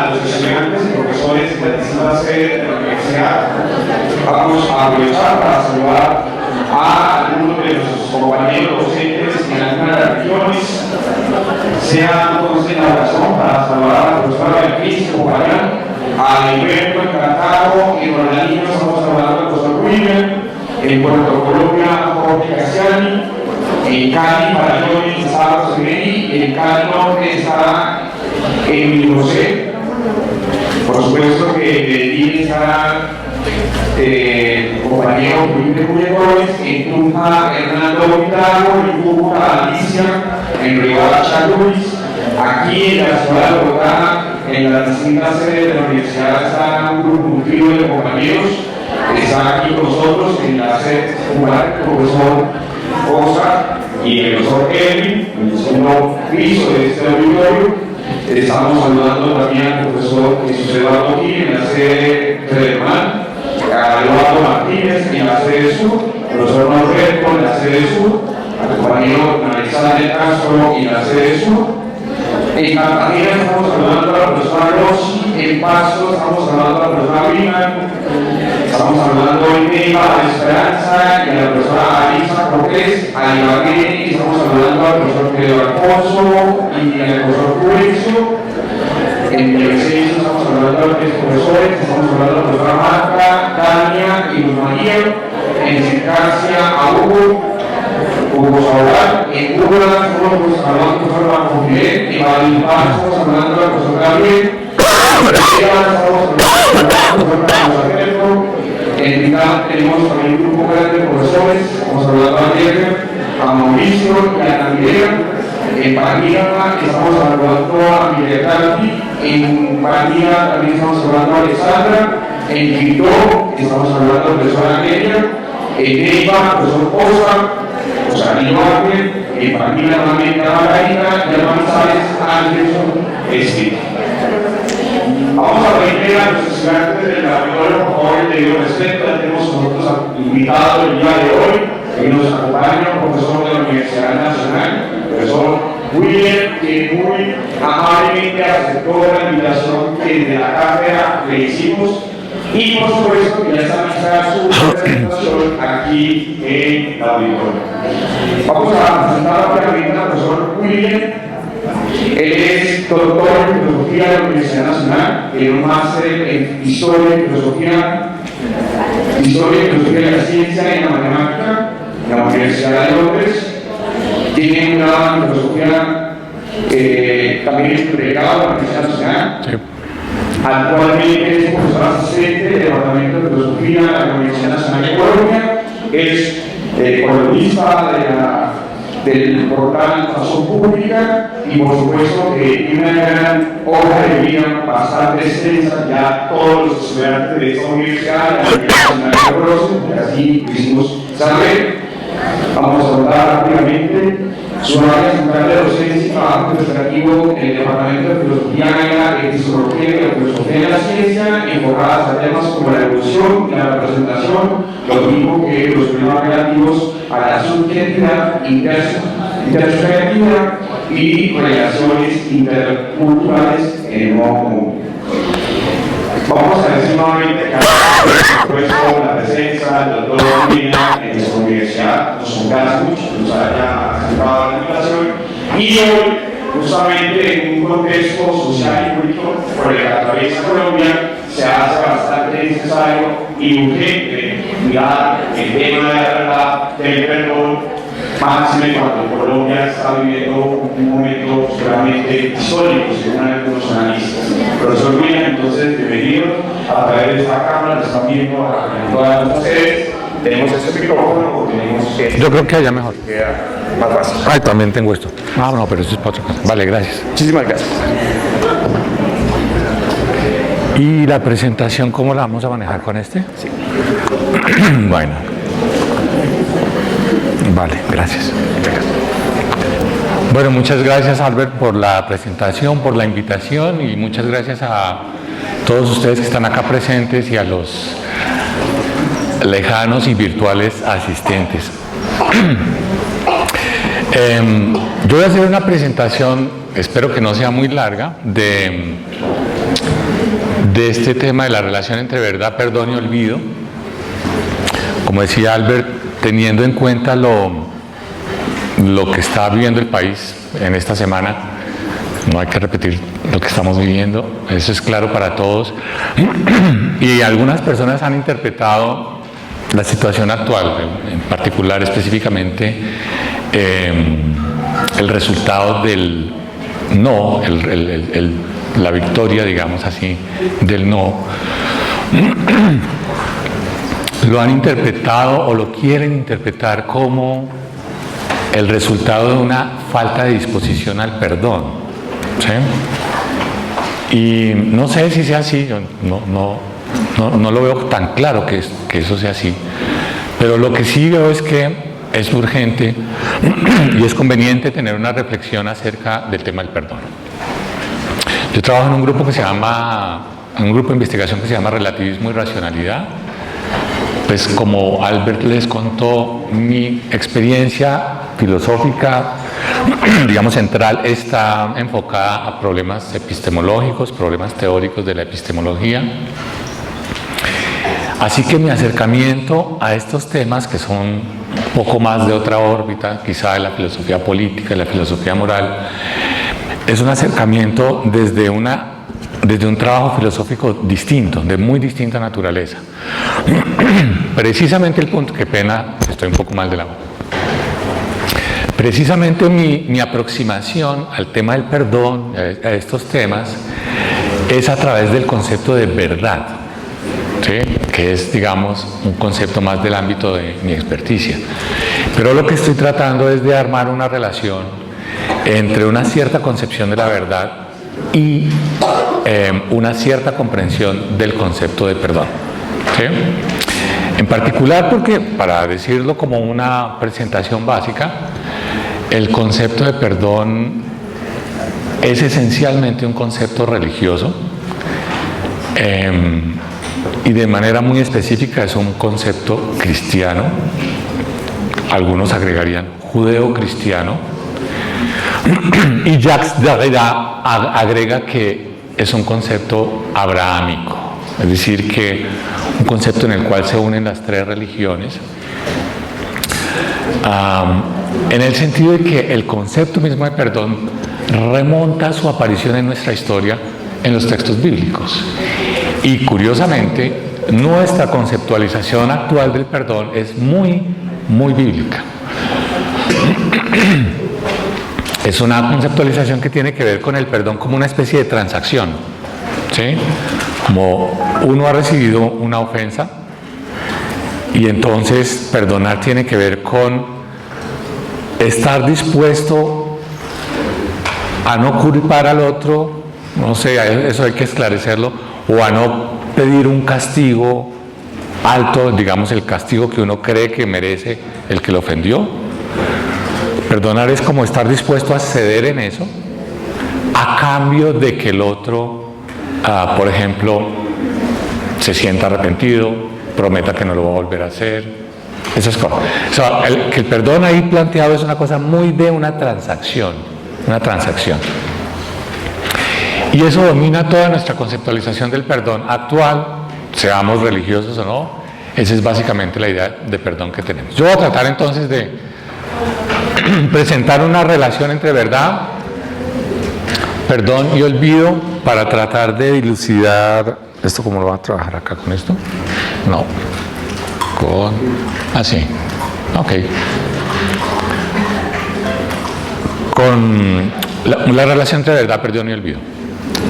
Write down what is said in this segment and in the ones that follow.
a los estudiantes y profesores de la distinta sede de la universidad. Vamos a aprovechar para saludar a algunos de nuestros compañeros docentes en algunas regiones. Sea entonces la razón para saludar a la profesora Beatriz Popayán, a Alberto Encantado, en Orlanillo estamos saludando al profesor William, en Puerto Colombia Jorge Cassiani, en Cali Parayones está Rosemary, en Cali Norte está Emilio José, por supuesto que de está compañero Felipe Julio, en Tunja Hernando Vitalo, en Cúcuta Alicia, en Rivera Luis, aquí en la ciudad de Bogotá, en las distintas sedes de la universidad está un grupo nutrido de compañeros. Está aquí con nosotros en la sede popular el profesor Osa y el profesor Elvin, en el segundo piso de este auditorio. Estamos saludando también al profesor Jesús Eduardo Gil en la sede Federal, a Eduardo Martínez en la sede sur, al profesor Norberto en la sede sur, al compañero Alexander Castro en la sede sur. En Cartagena estamos saludando a la profesora Rossi, en Pasto estamos saludando a la profesora Lima, estamos saludando en Neiva a Esperanza y a la profesora Alisa Cortés, a Ibagué, estamos saludando al profesor Pedro Alfonso y al profesor Puenzo. En Villavicencio estamos saludando a los tres profesores, estamos saludando a la profesora Marta, Tania y Luz María. En Circasia a Hugo Saural, en Cúcuta estamos hablando del profesor Marco Miguel, en Valledupar estamos hablando del profesor Gabriel, en Vital tenemos también un grupo grande de profesores, estamos hablando a Diego, a Mauricio y a Navidera. En Panilla estamos hablando a Miguel Calvi, en Panilla también estamos hablando a Alexandra, en Quito estamos hablando al profesor Angélica, en Neiva, profesor Osa, en Panilla nuevamente a Margarita y a Manizales Anderson Smith. Vamos a pedirle a los estudiantes del laboratorio, por favor, el debido respeto. Tenemos nosotros invitado el día de hoy, que nos acompaña un profesor de la Universidad Nacional, el profesor William, que muy amablemente aceptó la invitación que desde la cátedra le hicimos. Y por supuesto que ya está lista su presentación aquí en el auditorio. Vamos a presentar rápidamente al profesor William. Él es doctor en filosofía de la Universidad Nacional, tiene un máster en historia y filosofía de la ciencia y la matemática en la Universidad de Londres. Tiene un grado en filosofía también es pregrado en la Universidad Nacional. Sí. Actualmente es profesor asistente del Departamento de Filosofía de la Universidad Nacional de Colombia, es columnista del portal Razón Pública y por supuesto que tiene una gran hoja de vida bastante extensa. Ya todos los estudiantes de esta universidad, la Universidad Nacional de Colombia, así quisimos saber. Vamos a abordar rápidamente su área central de docencia y trabajo investigativo en el Departamento de Filosofía y Psicología y la Filosofía de la Ciencia, enfocadas a temas como la evolución y la representación, lo mismo que los problemas relativos a la subjetividad, intersubjetividad y relaciones interculturales en el modo común. Vamos a decir nuevamente que por supuesto la presencia del doctor Molina en nuestra universidad nos complace mucho, nos haya aceptado la invitación y hoy, justamente en un contexto social y político por el que atraviesa Colombia, se hace bastante necesario y urgente mirar el tema de la verdad, del perdón, máxime cuando Colombia está viviendo un momento seguramente histórico, según algunos analistas. Profesor William, entonces, bienvenido a través de esta cámara, están viendo a todas ustedes. ¿Tenemos este micrófono o tenemos este? Yo creo que allá mejor. Queda más fácil. Ay, también tengo esto. Ah, no, pero eso es para otra cosa. Vale, gracias. Muchísimas gracias. ¿Y la presentación cómo la vamos a manejar con este? Sí. Bueno. Vale, gracias. Bueno, muchas gracias Albert por la presentación, por la invitación y muchas gracias a todos ustedes que están acá presentes y a los lejanos y virtuales asistentes. Yo voy a hacer una presentación, espero que no sea muy larga, de de este tema de la relación entre verdad, perdón y olvido. Como decía Albert, teniendo en cuenta lo que está viviendo el país en esta semana, no hay que repetir lo que estamos viviendo, eso es claro para todos, y algunas personas han interpretado la situación actual, en particular específicamente el resultado del no, la victoria, digamos así, del no, lo han interpretado o lo quieren interpretar como el resultado de una falta de disposición al perdón, ¿sí? Y no sé si sea así, yo no lo veo tan claro que eso sea así, pero lo que sí veo es que es urgente y es conveniente tener una reflexión acerca del tema del perdón. Yo trabajo en un grupo de investigación que se llama Relativismo y Racionalidad. Pues como Albert les contó, mi experiencia filosófica, digamos central, está enfocada a problemas epistemológicos, problemas teóricos de la epistemología. Así que mi acercamiento a estos temas, que son un poco más de otra órbita, quizá de la filosofía política, de la filosofía moral, es un acercamiento desde un trabajo filosófico distinto, de muy distinta naturaleza. Precisamente el punto, qué pena, estoy un poco mal de la voz. Precisamente mi aproximación al tema del perdón, a estos temas, es a través del concepto de verdad, ¿sí? Que es, digamos, un concepto más del ámbito de mi experticia. Pero lo que estoy tratando es de armar una relación entre una cierta concepción de la verdad y una cierta comprensión del concepto de perdón, ¿sí? En particular porque, para decirlo como una presentación básica, el concepto de perdón es esencialmente un concepto religioso y de manera muy específica es un concepto cristiano, algunos agregarían judeo-cristiano, y Jacques Derrida agrega que es un concepto abrahámico, es decir, que un concepto en el cual se unen las tres religiones, en el sentido de que el concepto mismo de perdón remonta a su aparición en nuestra historia en los textos bíblicos. Y curiosamente, nuestra conceptualización actual del perdón es muy, muy bíblica. Es una conceptualización que tiene que ver con el perdón como una especie de transacción, ¿sí? Como uno ha recibido una ofensa y entonces perdonar tiene que ver con estar dispuesto a no culpar al otro, no sé, eso hay que esclarecerlo, o a no pedir un castigo alto, digamos el castigo que uno cree que merece el que lo ofendió. Perdonar es como estar dispuesto a ceder en eso a cambio de que el otro, por ejemplo, se sienta arrepentido, prometa que no lo va a volver a hacer. Esas cosas. O sea, que el perdón ahí planteado es una cosa muy de una transacción. Y eso domina toda nuestra conceptualización del perdón actual, seamos religiosos o no. Esa es básicamente la idea de perdón que tenemos. Yo voy a tratar entonces de presentar una relación entre verdad, perdón y olvido para tratar de dilucidar. ¿Esto cómo lo va a trabajar acá con esto? No. Así. Ok. Con la relación entre verdad, perdón y olvido.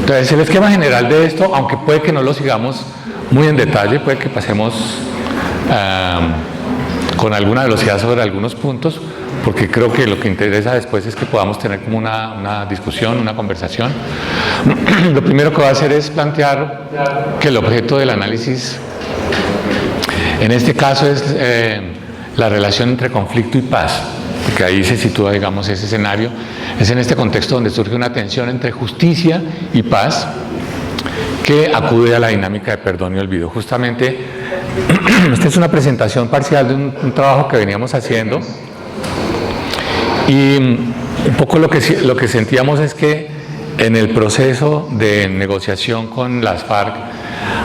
Entonces, el esquema general de esto, aunque puede que no lo sigamos muy en detalle, puede que pasemos con alguna velocidad sobre algunos puntos, porque creo que lo que interesa después es que podamos tener como una discusión, una conversación. Lo primero que voy a hacer es plantear que el objeto del análisis en este caso es la relación entre conflicto y paz, porque ahí se sitúa, digamos, ese escenario. Es en este contexto donde surge una tensión entre justicia y paz que acude a la dinámica de perdón y olvido. Justamente, esta es una presentación parcial de un trabajo que veníamos haciendo y un poco lo que sentíamos es que en el proceso de negociación con las FARC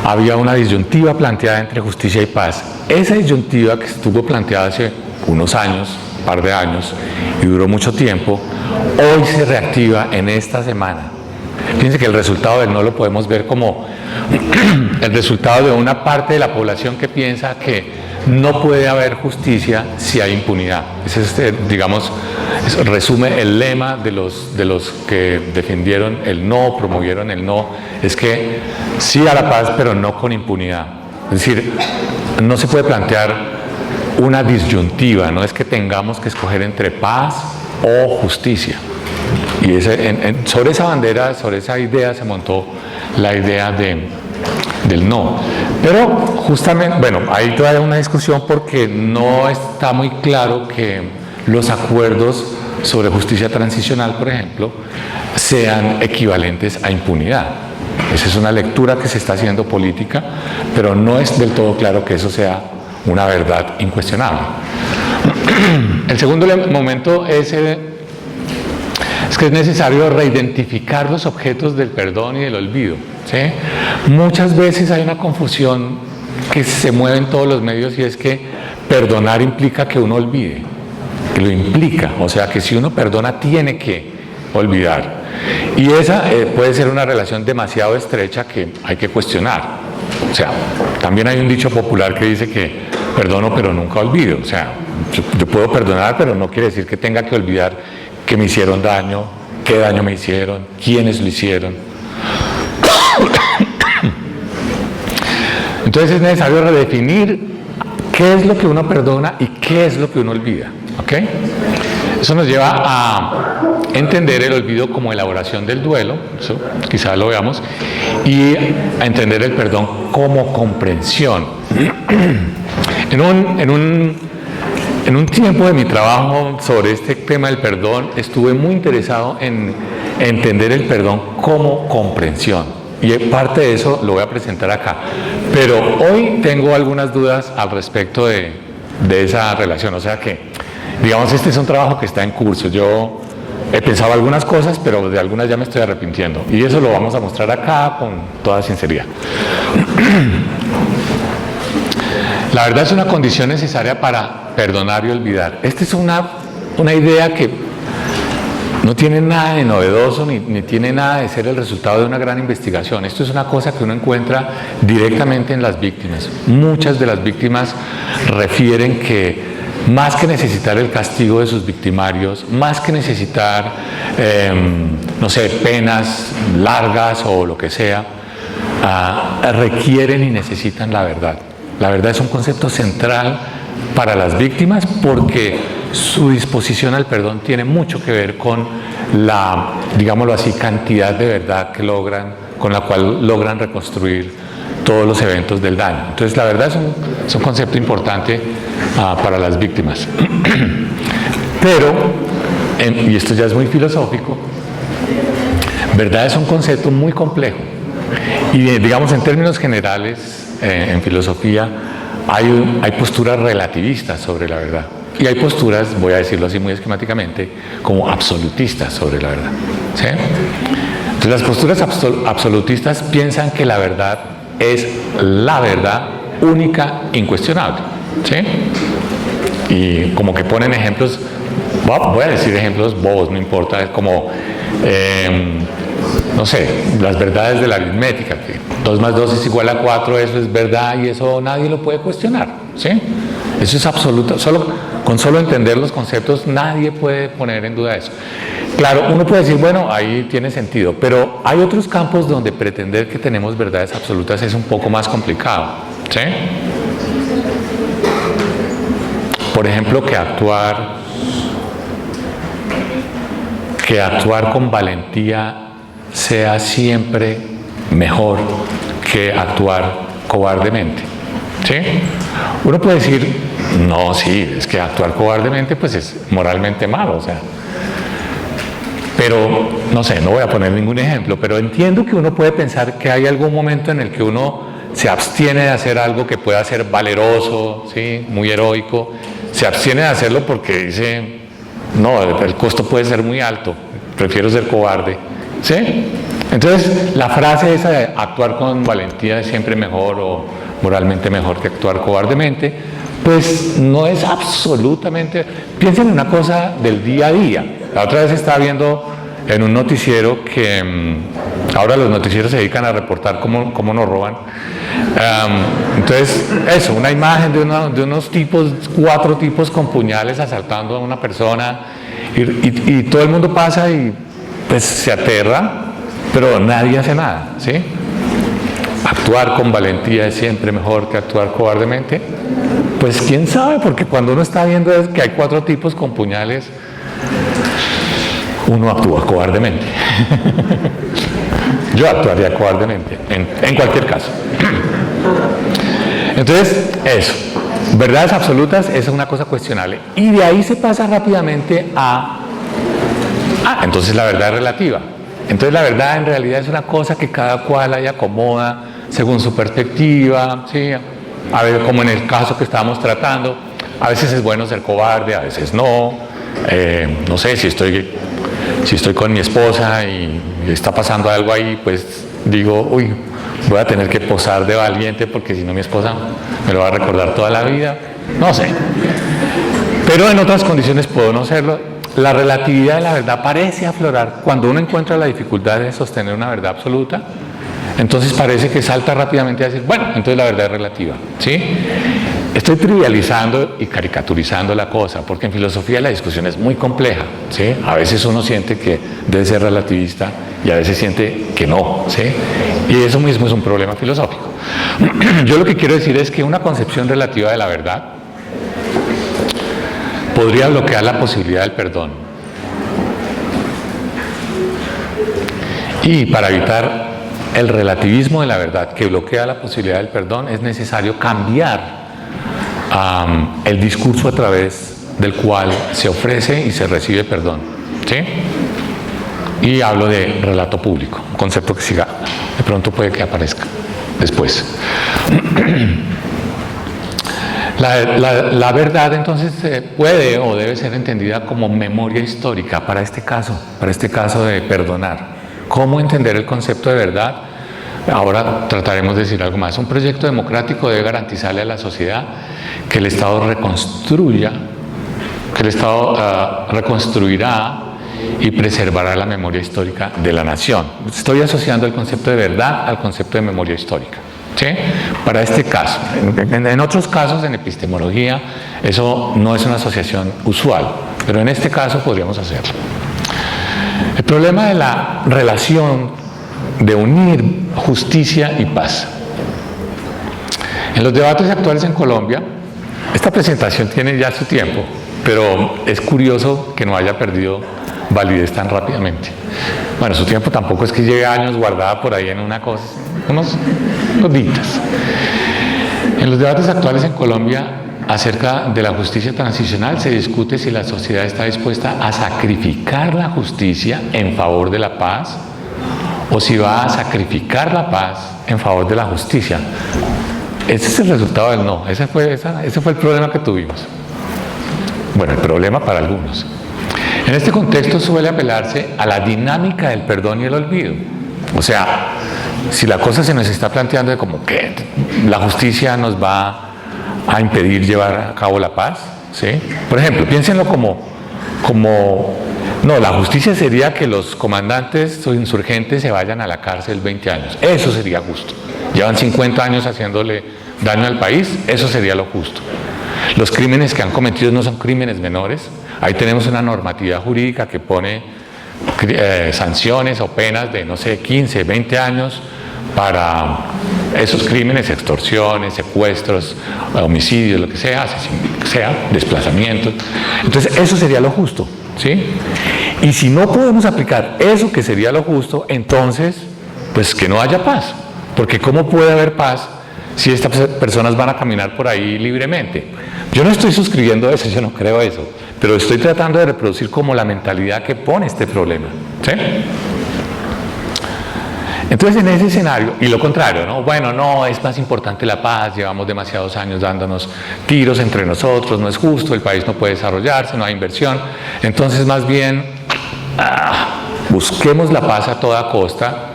había una disyuntiva planteada entre justicia y paz. Esa disyuntiva que estuvo planteada hace unos años, un par de años, y duró mucho tiempo, hoy se reactiva en esta semana. Fíjense que el resultado del no lo podemos ver como el resultado de una parte de la población que piensa que no puede haber justicia si hay impunidad. Ese es, digamos, eso resume el lema de los que defendieron el no, promovieron el no, es que sí a la paz, pero no con impunidad. Es decir, no se puede plantear una disyuntiva, no es que tengamos que escoger entre paz o justicia. Y sobre esa bandera, sobre esa idea se montó la idea del no. Pero justamente, bueno, hay todavía una discusión porque no está muy claro que los acuerdos sobre justicia transicional, por ejemplo, sean equivalentes a impunidad. Esa es una lectura que se está haciendo política, pero no es del todo claro que eso sea una verdad incuestionable. El segundo momento es que es necesario reidentificar los objetos del perdón y del olvido, ¿sí? Muchas veces hay una confusión que se mueve en todos los medios y es que perdonar implica que uno olvide, que lo implica, o sea que si uno perdona tiene que olvidar. Y esa puede ser una relación demasiado estrecha que hay que cuestionar. O sea, también hay un dicho popular que dice que perdono pero nunca olvido. O sea, yo puedo perdonar, pero no quiere decir que tenga que olvidar que me hicieron daño, qué daño me hicieron, quiénes lo hicieron. Entonces es necesario redefinir qué es lo que uno perdona y qué es lo que uno olvida. ¿Ok? Eso nos lleva a entender el olvido como elaboración del duelo, eso quizás lo veamos, y a entender el perdón como comprensión. En un tiempo de mi trabajo sobre este tema del perdón, estuve muy interesado en entender el perdón como comprensión. Y parte de eso lo voy a presentar acá. Pero hoy tengo algunas dudas al respecto de esa relación. O sea que, digamos, este es un trabajo que está en curso. Yo he pensado algunas cosas, pero de algunas ya me estoy arrepintiendo. Y eso lo vamos a mostrar acá con toda sinceridad. La verdad es una condición necesaria para perdonar y olvidar. Esta es una idea que no tiene nada de novedoso ni tiene nada de ser el resultado de una gran investigación. Esto es una cosa que uno encuentra directamente en las víctimas. Muchas de las víctimas refieren que más que necesitar el castigo de sus victimarios, más que necesitar, no sé, penas largas o lo que sea, requieren y necesitan la verdad. La verdad es un concepto central para las víctimas porque su disposición al perdón tiene mucho que ver con la, digámoslo así, cantidad de verdad que logran, con la cual logran reconstruir todos los eventos del daño. Entonces la verdad es un concepto importante para las víctimas. Pero, y esto ya es muy filosófico, verdad es un concepto muy complejo. Y digamos en términos generales, en filosofía, hay posturas relativistas sobre la verdad. Y hay posturas, voy a decirlo así muy esquemáticamente, como absolutistas sobre la verdad. ¿Sí? Entonces las posturas absolutistas piensan que la verdad es la verdad única, incuestionable. ¿Sí? Y como que ponen ejemplos, voy a decir ejemplos bobos, no importa, es como, no sé, las verdades de la aritmética, que 2 más 2 es igual a 4, eso es verdad y eso nadie lo puede cuestionar. ¿Sí? Eso es absoluto, con solo entender los conceptos nadie puede poner en duda eso. Claro, uno puede decir, bueno, ahí tiene sentido, pero hay otros campos donde pretender que tenemos verdades absolutas es un poco más complicado. ¿Sí? Por ejemplo, que actuar con valentía sea siempre mejor que actuar cobardemente. ¿Sí? Uno puede decir, no, sí, es que actuar cobardemente pues es moralmente malo, o sea. Pero, no sé, no voy a poner ningún ejemplo, pero entiendo que uno puede pensar que hay algún momento en el que uno se abstiene de hacer algo que pueda ser valeroso, ¿sí? Muy heroico, se abstiene de hacerlo porque dice, no, el costo puede ser muy alto, prefiero ser cobarde ¿sí? Entonces, la frase esa de actuar con valentía es siempre mejor o moralmente mejor que actuar cobardemente, pues no es absolutamente... Piensen en una cosa del día a día. La otra vez estaba viendo en un noticiero que ahora los noticieros se dedican a reportar cómo nos roban. Entonces, eso, una imagen de unos tipos, 4 tipos con puñales asaltando a una persona y todo el mundo pasa y pues se aterra, pero nadie hace nada, ¿sí? Actuar con valentía es siempre mejor que actuar cobardemente. Pues quién sabe, porque cuando uno está viendo que hay 4 tipos con puñales, uno actúa cobardemente. Yo actuaría cobardemente, en cualquier caso. Entonces, eso. Verdades absolutas es una cosa cuestionable. Y de ahí se pasa rápidamente a... entonces la verdad es relativa. Entonces la verdad en realidad es una cosa que cada cual ahí acomoda según su perspectiva, ¿sí? A ver, como en el caso que estábamos tratando, a veces es bueno ser cobarde, a veces no. No sé, si estoy con mi esposa y está pasando algo ahí, pues digo, uy, voy a tener que posar de valiente porque si no mi esposa me lo va a recordar toda la vida. No sé. Pero en otras condiciones puedo no hacerlo. La relatividad de la verdad parece aflorar cuando uno encuentra la dificultad de sostener una verdad absoluta. Entonces parece que salta rápidamente a decir, bueno, entonces la verdad es relativa, ¿sí? Estoy trivializando y caricaturizando la cosa, porque en filosofía la discusión es muy compleja, ¿sí? A veces uno siente que debe ser relativista y a veces siente que no, ¿sí? Y eso mismo es un problema filosófico. Yo lo que quiero decir es que una concepción relativa de la verdad podría bloquear la posibilidad del perdón. Y para evitar el relativismo de la verdad que bloquea la posibilidad del perdón, es necesario cambiar el discurso a través del cual se ofrece y se recibe perdón, ¿sí? Y hablo de relato público, un concepto que siga, de pronto puede que aparezca después. La verdad entonces puede o debe ser entendida como memoria histórica para este caso de perdonar. ¿Cómo entender el concepto de verdad? Ahora trataremos de decir algo más. Un proyecto democrático debe garantizarle a la sociedad que el Estado reconstruya, que el Estado reconstruirá y preservará la memoria histórica de la nación. Estoy asociando el concepto de verdad al concepto de memoria histórica, ¿sí? Para este caso. En otros casos, en epistemología, eso no es una asociación usual, pero en este caso podríamos hacerlo. El problema de la relación de unir justicia y paz. En los debates actuales en Colombia, esta presentación tiene ya su tiempo, pero es curioso que no haya perdido validez tan rápidamente. Bueno, su tiempo tampoco es que lleve años guardada por ahí en una cosa, unos días. En los debates actuales en Colombia acerca de la justicia transicional se discute si la sociedad está dispuesta a sacrificar la justicia en favor de la paz o si va a sacrificar la paz en favor de la justicia. Ese es el resultado del no. Ese fue el problema que tuvimos. Bueno, el problema para algunos. En este contexto suele apelarse a la dinámica del perdón y el olvido. O sea, si la cosa se nos está planteando de como que la justicia nos va a impedir llevar a cabo la paz, ¿sí? Por ejemplo, piénsenlo no, la justicia sería que los comandantes o insurgentes se vayan a la cárcel 20 años. Eso sería justo. Llevan 50 años haciéndole daño al país, eso sería lo justo. Los crímenes que han cometido no son crímenes menores. Ahí tenemos una normatividad jurídica que pone sanciones o penas de, no sé, 15, 20 años para esos crímenes, extorsiones, secuestros, homicidios, lo que sea, desplazamientos. Entonces, eso sería lo justo, ¿sí? Y si no podemos aplicar eso que sería lo justo, entonces, pues que no haya paz. Porque ¿cómo puede haber paz si estas personas van a caminar por ahí libremente? Yo no estoy suscribiendo eso, yo no creo eso, pero estoy tratando de reproducir como la mentalidad que pone este problema, ¿sí? Entonces, en ese escenario, y lo contrario, ¿no? Bueno, no, es más importante la paz, llevamos demasiados años dándonos tiros entre nosotros, no es justo, el país no puede desarrollarse, no hay inversión, entonces más bien, busquemos la paz a toda costa,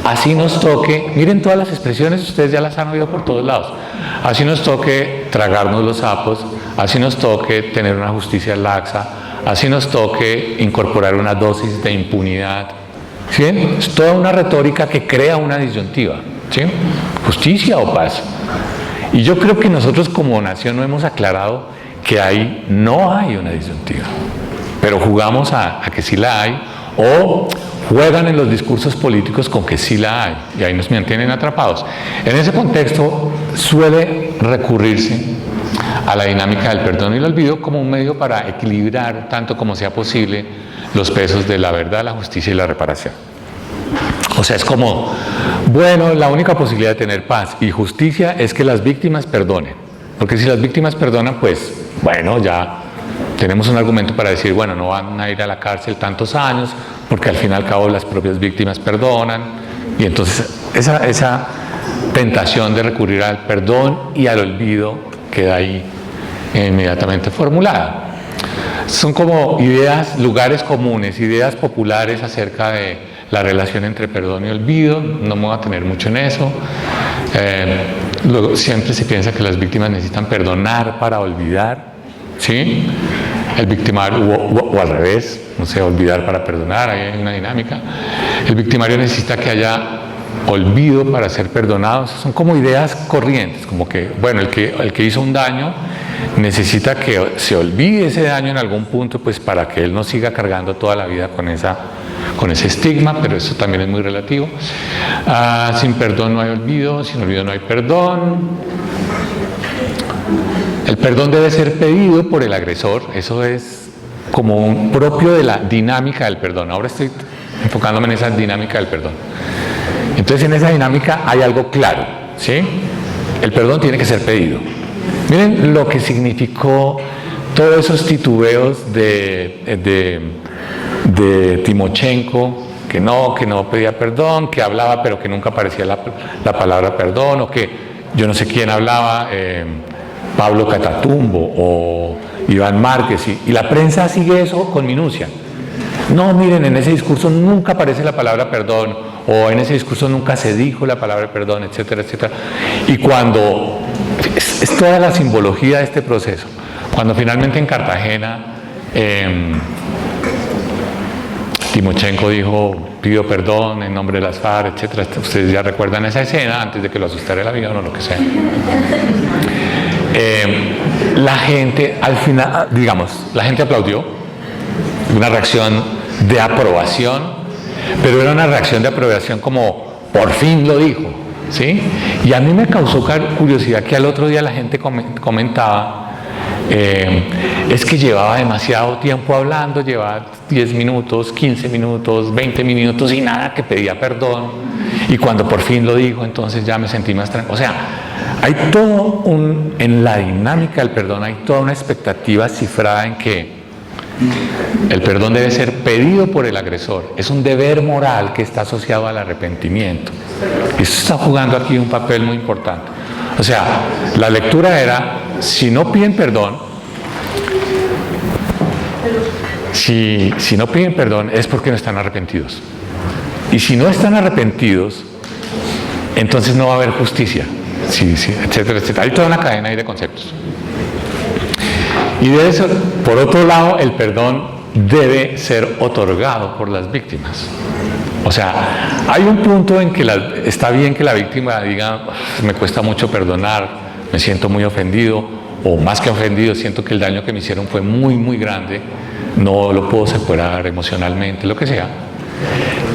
así nos toque, miren todas las expresiones, ustedes ya las han oído por todos lados, así nos toque tragarnos los sapos, así nos toque tener una justicia laxa, así nos toque incorporar una dosis de impunidad. ¿Sí? Es toda una retórica que crea una disyuntiva, ¿sí? Justicia o paz. Y yo creo que nosotros como nación no hemos aclarado que ahí no hay una disyuntiva, pero jugamos a que sí la hay, o juegan en los discursos políticos con que sí la hay, y ahí nos mantienen atrapados. En ese contexto suele recurrirse a la dinámica del perdón y el olvido como un medio para equilibrar tanto como sea posible los pesos de la verdad, la justicia y la reparación. O sea, es como, bueno, la única posibilidad de tener paz y justicia es que las víctimas perdonen, porque si las víctimas perdonan, pues, bueno, ya tenemos un argumento para decir, bueno, no van a ir a la cárcel tantos años, porque al fin y al cabo las propias víctimas perdonan, y entonces esa tentación de recurrir al perdón y al olvido queda ahí inmediatamente formulada. Son como ideas, lugares comunes, ideas populares acerca de la relación entre perdón y olvido. No me voy a tener mucho en eso. Luego siempre se piensa que las víctimas necesitan perdonar para olvidar, ¿sí? El victimario, o al revés, no sé, olvidar para perdonar, ahí hay una dinámica. El victimario necesita que haya olvido para ser perdonado. Son como ideas corrientes, como que, bueno, el que hizo un daño necesita que se olvide ese daño en algún punto, pues para que él no siga cargando toda la vida con ese estigma, pero eso también es muy relativo. Sin perdón no hay olvido, sin olvido no hay perdón. El perdón debe ser pedido por el agresor, eso es como un propio de la dinámica del perdón. Ahora estoy enfocándome en esa dinámica del perdón. Entonces en esa dinámica hay algo claro, ¿sí? El perdón tiene que ser pedido. Miren lo que significó todos esos titubeos de Timochenko, que no pedía perdón, que hablaba pero que nunca aparecía la palabra perdón, o que yo no sé quién hablaba, Pablo Catatumbo o Iván Márquez, y la prensa sigue eso con minucia. No, miren, en ese discurso nunca aparece la palabra perdón, o en ese discurso nunca se dijo la palabra perdón, etcétera, etcétera. Y cuando es toda la simbología de este proceso, cuando finalmente en Cartagena Timochenko dijo, pido perdón en nombre de las FARC, etcétera. Ustedes ya recuerdan esa escena antes de que lo asustara el avión o lo que sea. La gente, al final, digamos, la gente aplaudió, una reacción de aprobación, pero era una reacción de aprobación como, por fin lo dijo, ¿sí? Y a mí me causó curiosidad que al otro día la gente comentaba, es que llevaba demasiado tiempo hablando, llevaba 10 minutos, 15 minutos, 20 minutos y nada, que pedía perdón, y cuando por fin lo dijo, entonces ya me sentí más tranquilo. O sea, hay todo en la dinámica del perdón hay toda una expectativa cifrada en que el perdón debe ser pedido por el agresor, es un deber moral que está asociado al arrepentimiento. Y eso está jugando aquí un papel muy importante. O sea, la lectura era, si no piden perdón, si no piden perdón es porque no están arrepentidos. Y si no están arrepentidos, entonces no va a haber justicia, sí, etcétera, etcétera. Hay toda una cadena ahí de conceptos. Y de eso, por otro lado, el perdón debe ser otorgado por las víctimas. O sea, hay un punto en que está bien que la víctima diga, me cuesta mucho perdonar, me siento muy ofendido, o más que ofendido, siento que el daño que me hicieron fue muy, muy grande, no lo puedo superar emocionalmente, lo que sea.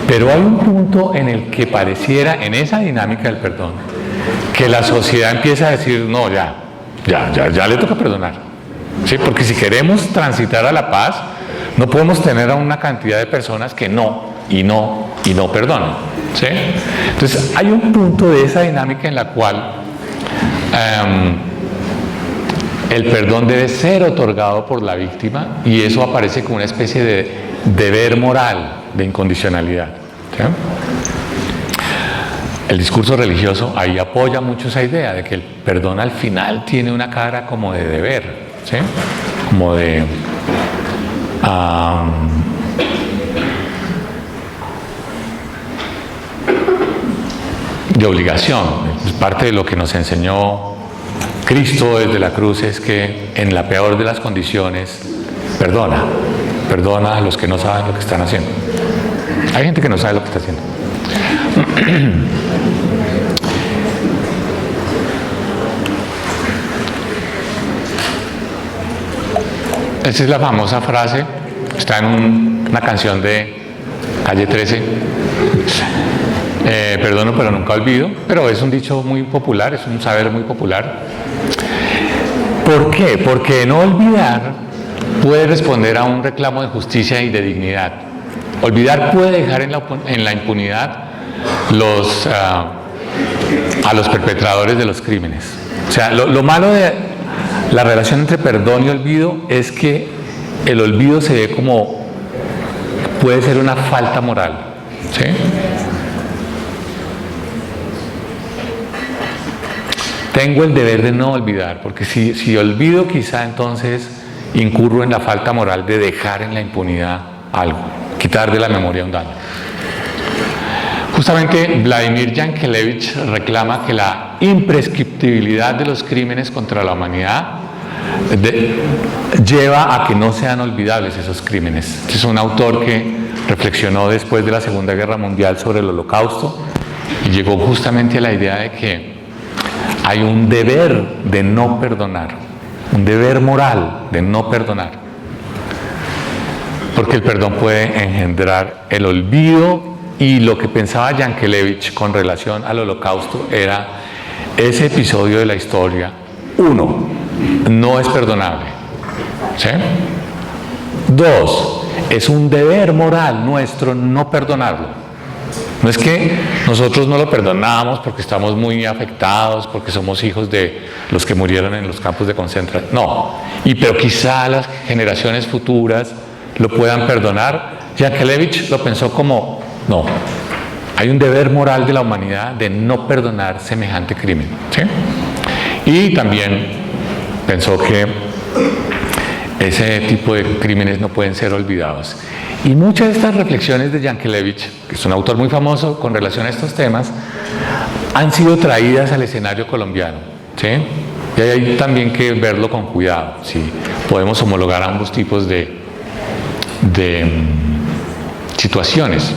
Pero hay un punto en el que pareciera, en esa dinámica del perdón, que la sociedad empieza a decir, no, ya le toca perdonar. ¿Sí? Porque si queremos transitar a la paz, no podemos tener a una cantidad de personas que no perdonan. ¿Sí? Entonces, hay un punto de esa dinámica en la cual el perdón debe ser otorgado por la víctima, y eso aparece como una especie de deber moral, de incondicionalidad. ¿Sí? El discurso religioso ahí apoya mucho esa idea de que el perdón al final tiene una cara como de deber, ¿sí? Como de de obligación. Parte de lo que nos enseñó Cristo desde la cruz es que en la peor de las condiciones perdona a los que no saben lo que están haciendo. Hay gente que no sabe lo que está haciendo. Esa es la famosa frase, está en una canción de Calle 13. Perdono pero nunca olvido, pero es un dicho muy popular, es un saber muy popular. ¿Por qué? Porque no olvidar puede responder a un reclamo de justicia y de dignidad. Olvidar puede dejar en la impunidad a los perpetradores de los crímenes. O sea, lo malo de la relación entre perdón y olvido es que el olvido se ve como puede ser una falta moral, ¿sí? Tengo el deber de no olvidar, porque si olvido, quizá entonces incurro en la falta moral de dejar en la impunidad algo, quitar de la memoria un daño. Justamente Vladimir Yankelevich reclama que la imprescriptibilidad de los crímenes contra la humanidad lleva a que no sean olvidables esos crímenes. Este es un autor que reflexionó después de la Segunda Guerra Mundial sobre el Holocausto y llegó justamente a la idea de que hay un deber de no perdonar, un deber moral de no perdonar, porque el perdón puede engendrar el olvido. Y lo que pensaba Yankelevich con relación al Holocausto era ese episodio de la historia, uno, no es perdonable, ¿sí? Dos, es un deber moral nuestro no perdonarlo. No es que nosotros no lo perdonamos porque estamos muy afectados, porque somos hijos de los que murieron en los campos de concentración. No, pero quizá las generaciones futuras lo puedan perdonar. Yankelevich lo pensó como, no, hay un deber moral de la humanidad de no perdonar semejante crimen, ¿sí? Y también pensó que ese tipo de crímenes no pueden ser olvidados. Y muchas de estas reflexiones de Yankelevich, que es un autor muy famoso con relación a estos temas, han sido traídas al escenario colombiano, ¿sí? Y hay también que verlo con cuidado, si podemos homologar ambos tipos de situaciones.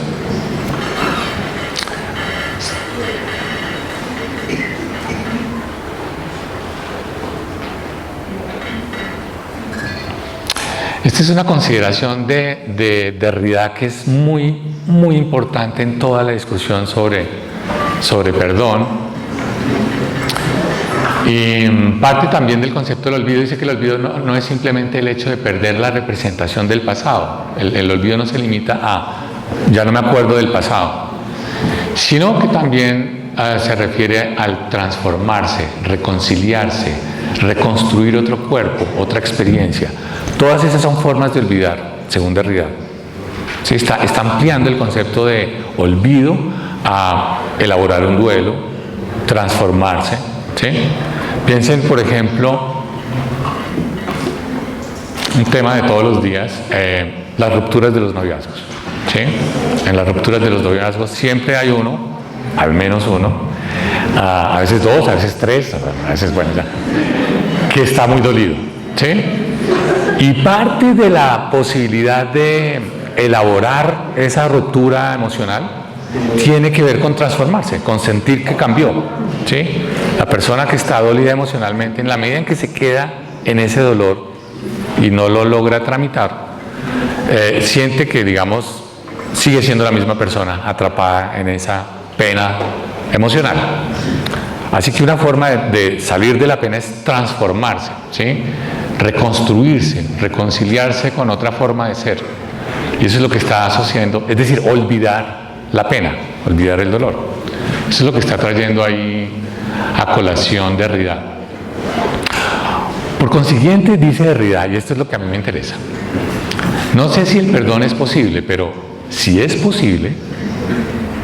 Esta es una consideración de Derrida que es muy, muy importante en toda la discusión sobre perdón. Y parte también del concepto del olvido dice que el olvido no es simplemente el hecho de perder la representación del pasado. El olvido no se limita a ya no me acuerdo del pasado, sino que también se refiere al transformarse, reconciliarse, reconstruir otro cuerpo, otra experiencia. Todas esas son formas de olvidar, según Derrida. ¿Sí? Está ampliando el concepto de olvido a elaborar un duelo, transformarse. ¿Sí? Piensen, por ejemplo, un tema de todos los días, las rupturas de los noviazgos. ¿Sí? En las rupturas de los noviazgos siempre hay uno, al menos uno, a veces dos, a veces tres, a veces, bueno, ya, que está muy dolido. ¿Sí? Y parte de la posibilidad de elaborar esa ruptura emocional tiene que ver con transformarse, con sentir que cambió, ¿sí? La persona que está dolida emocionalmente, en la medida en que se queda en ese dolor y no lo logra tramitar, siente que, digamos, sigue siendo la misma persona atrapada en esa pena emocional. Así que una forma de salir de la pena es transformarse, ¿sí? Reconstruirse, reconciliarse con otra forma de ser. Y eso es lo que está asociando, es decir, olvidar la pena, olvidar el dolor. Eso es lo que está trayendo ahí a colación Derrida. Por consiguiente, dice Derrida, y esto es lo que a mí me interesa, no sé si el perdón es posible, pero si es posible,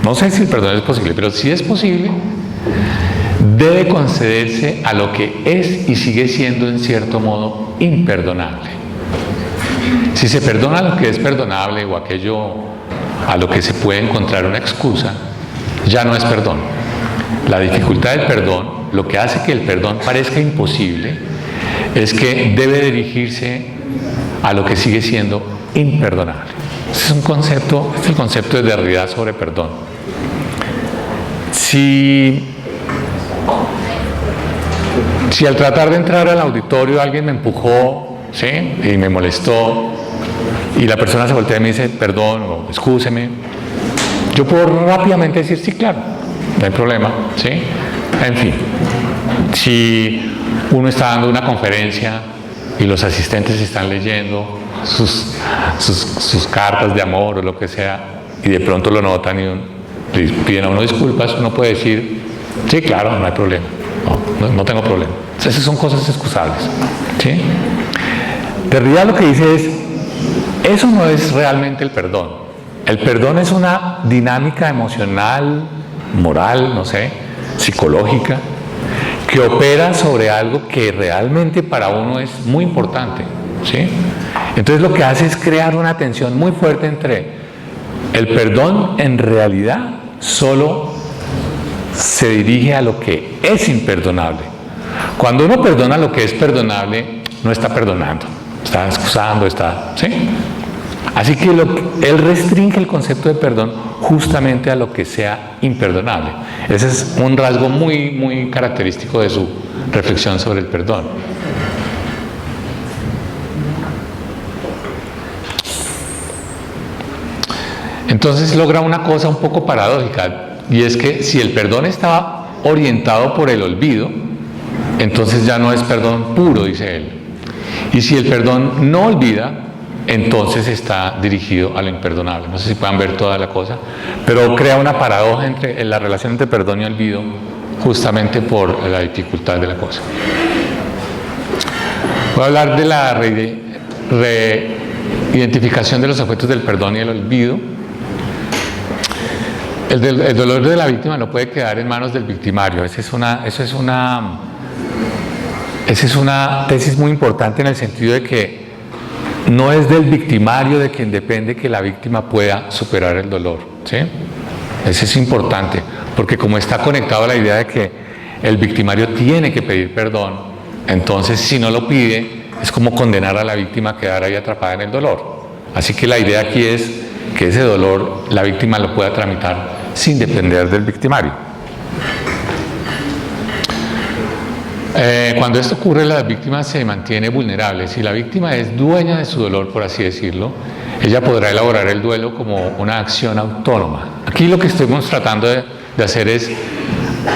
no sé si el perdón es posible, pero si es posible, debe concederse a lo que es y sigue siendo en cierto modo imperdonable. Si se perdona lo que es perdonable o aquello a lo que se puede encontrar una excusa, ya no es perdón. La dificultad del perdón, lo que hace que el perdón parezca imposible, es que debe dirigirse a lo que sigue siendo imperdonable. Este es un concepto, este es el concepto de Derrida sobre perdón. Si al tratar de entrar al auditorio alguien me empujó, ¿sí?, y me molestó, y la persona se voltea y me dice perdón o excúseme, yo puedo rápidamente decir sí, claro, no hay problema, ¿sí? En fin, si uno está dando una conferencia y los asistentes están leyendo sus cartas de amor o lo que sea, y de pronto lo notan y le piden a uno disculpas, uno puede decir sí, claro, no hay problema, no tengo problema. Esas son cosas excusables, ¿sí? Derrida lo que dice es, eso no es realmente el perdón. El perdón es una dinámica emocional, moral, no sé, psicológica, que opera sobre algo que realmente para uno es muy importante, ¿sí? Entonces lo que hace es crear una tensión muy fuerte entre el perdón en realidad solo se dirige a lo que es imperdonable. Cuando uno perdona lo que es perdonable, no está perdonando, está excusando, ¿sí? Así que él restringe el concepto de perdón justamente a lo que sea imperdonable. Ese es un rasgo muy, muy característico de su reflexión sobre el perdón. Entonces logra una cosa un poco paradójica, y es que si el perdón está orientado por el olvido, entonces ya no es perdón puro, dice él. Y si el perdón no olvida, entonces está dirigido a lo imperdonable. No sé si puedan ver toda la cosa, pero crea una paradoja en la relación entre perdón y olvido, justamente por la dificultad de la cosa. Voy a hablar de la reidentificación de los efectos del perdón y el olvido. El dolor de la víctima no puede quedar en manos del victimario. Esa es una tesis muy importante, en el sentido de que no es del victimario de quien depende que la víctima pueda superar el dolor, ¿sí? Eso es importante, porque como está conectado a la idea de que el victimario tiene que pedir perdón, entonces si no lo pide, es como condenar a la víctima a quedar ahí atrapada en el dolor. Así que la idea aquí es que ese dolor la víctima lo pueda tramitar sin depender del victimario. Cuando esto ocurre, la víctima se mantiene vulnerable. Si la víctima es dueña de su dolor, por así decirlo, ella podrá elaborar el duelo como una acción autónoma. Aquí lo que estamos tratando de hacer es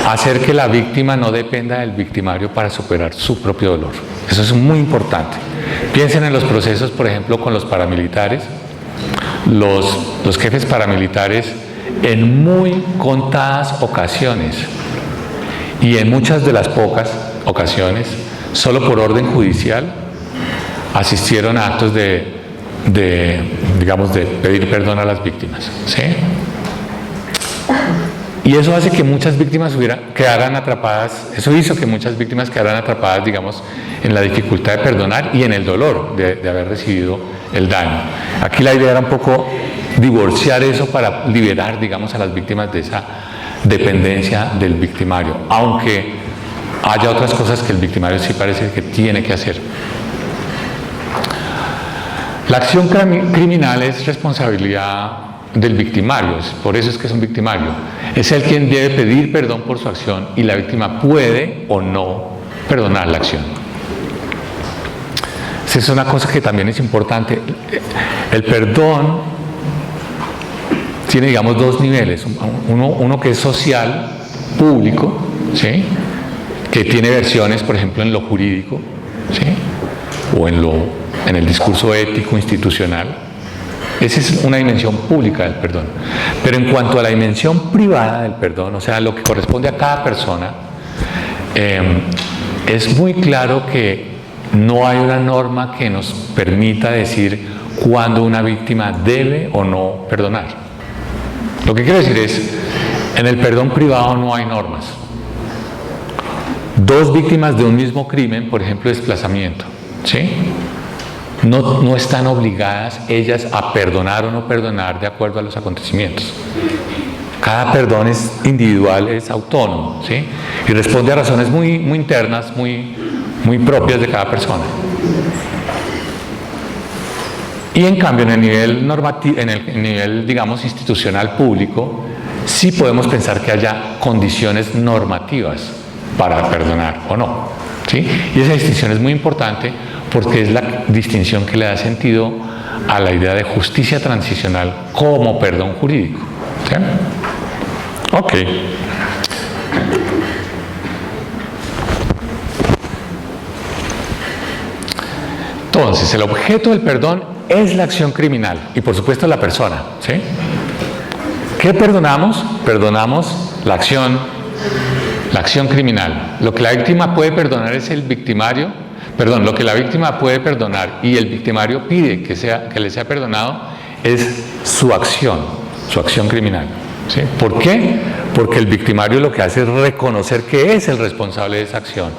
hacer que la víctima no dependa del victimario para superar su propio dolor. Eso es muy importante. Piensen en los procesos, por ejemplo, con los paramilitares. Los jefes paramilitares, en muy contadas ocasiones, y en muchas de las pocas ocasiones, solo por orden judicial, asistieron a actos de pedir perdón a las víctimas, ¿sí? Y eso hace que muchas víctimas quedaran atrapadas, eso hizo que muchas víctimas quedaran atrapadas, digamos, en la dificultad de perdonar y en el dolor de haber recibido el daño. Aquí la idea era un poco divorciar eso para liberar, digamos, a las víctimas de esa dependencia del victimario, aunque haya otras cosas que el victimario sí parece que tiene que hacer. La acción criminal es responsabilidad del victimario, por eso es que es un victimario. Es él quien debe pedir perdón por su acción, y la víctima puede o no perdonar la acción. Esa es una cosa que también es importante. El perdón tiene, digamos, dos niveles. Uno que es social, público, ¿sí?, que tiene versiones, por ejemplo, en lo jurídico, ¿sí?, o en el discurso ético institucional. Esa es una dimensión pública del perdón. Pero en cuanto a la dimensión privada del perdón, o sea, lo que corresponde a cada persona, es muy claro que no hay una norma que nos permita decir cuándo una víctima debe o no perdonar. Lo que quiero decir es, en el perdón privado no hay normas. Dos víctimas de un mismo crimen, por ejemplo, desplazamiento, ¿sí?, no están obligadas ellas a perdonar o no perdonar de acuerdo a los acontecimientos. Cada perdón es individual, es autónomo, ¿sí? Y responde a razones muy internas, muy propias de cada persona. Y en cambio, en el nivel normativo, en el nivel, digamos, institucional público, sí podemos pensar que haya condiciones normativas para perdonar o no, ¿sí? Y esa distinción es muy importante porque es la distinción que le da sentido a la idea de justicia transicional como perdón jurídico, ¿sí? Ok. Entonces, el objeto del perdón es la acción criminal y por supuesto la persona, ¿sí? ¿Qué perdonamos? Perdonamos la acción criminal. Lo que la víctima puede perdonar es el victimario, lo que la víctima puede perdonar y el victimario pide que le sea perdonado es su acción criminal, ¿sí? ¿Por qué? Porque el victimario lo que hace es reconocer que es el responsable de esa acción.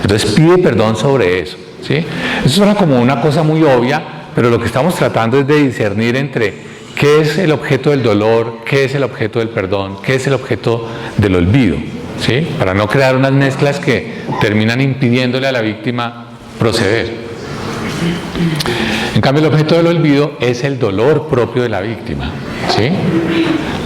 Entonces pide perdón sobre eso, ¿sí? Eso suena como una cosa muy obvia, pero lo que estamos tratando es de discernir entre qué es el objeto del dolor, qué es el objeto del perdón, qué es el objeto del olvido, ¿sí? Para no crear unas mezclas que terminan impidiéndole a la víctima proceder. En cambio, el objeto del olvido es el dolor propio de la víctima, ¿sí?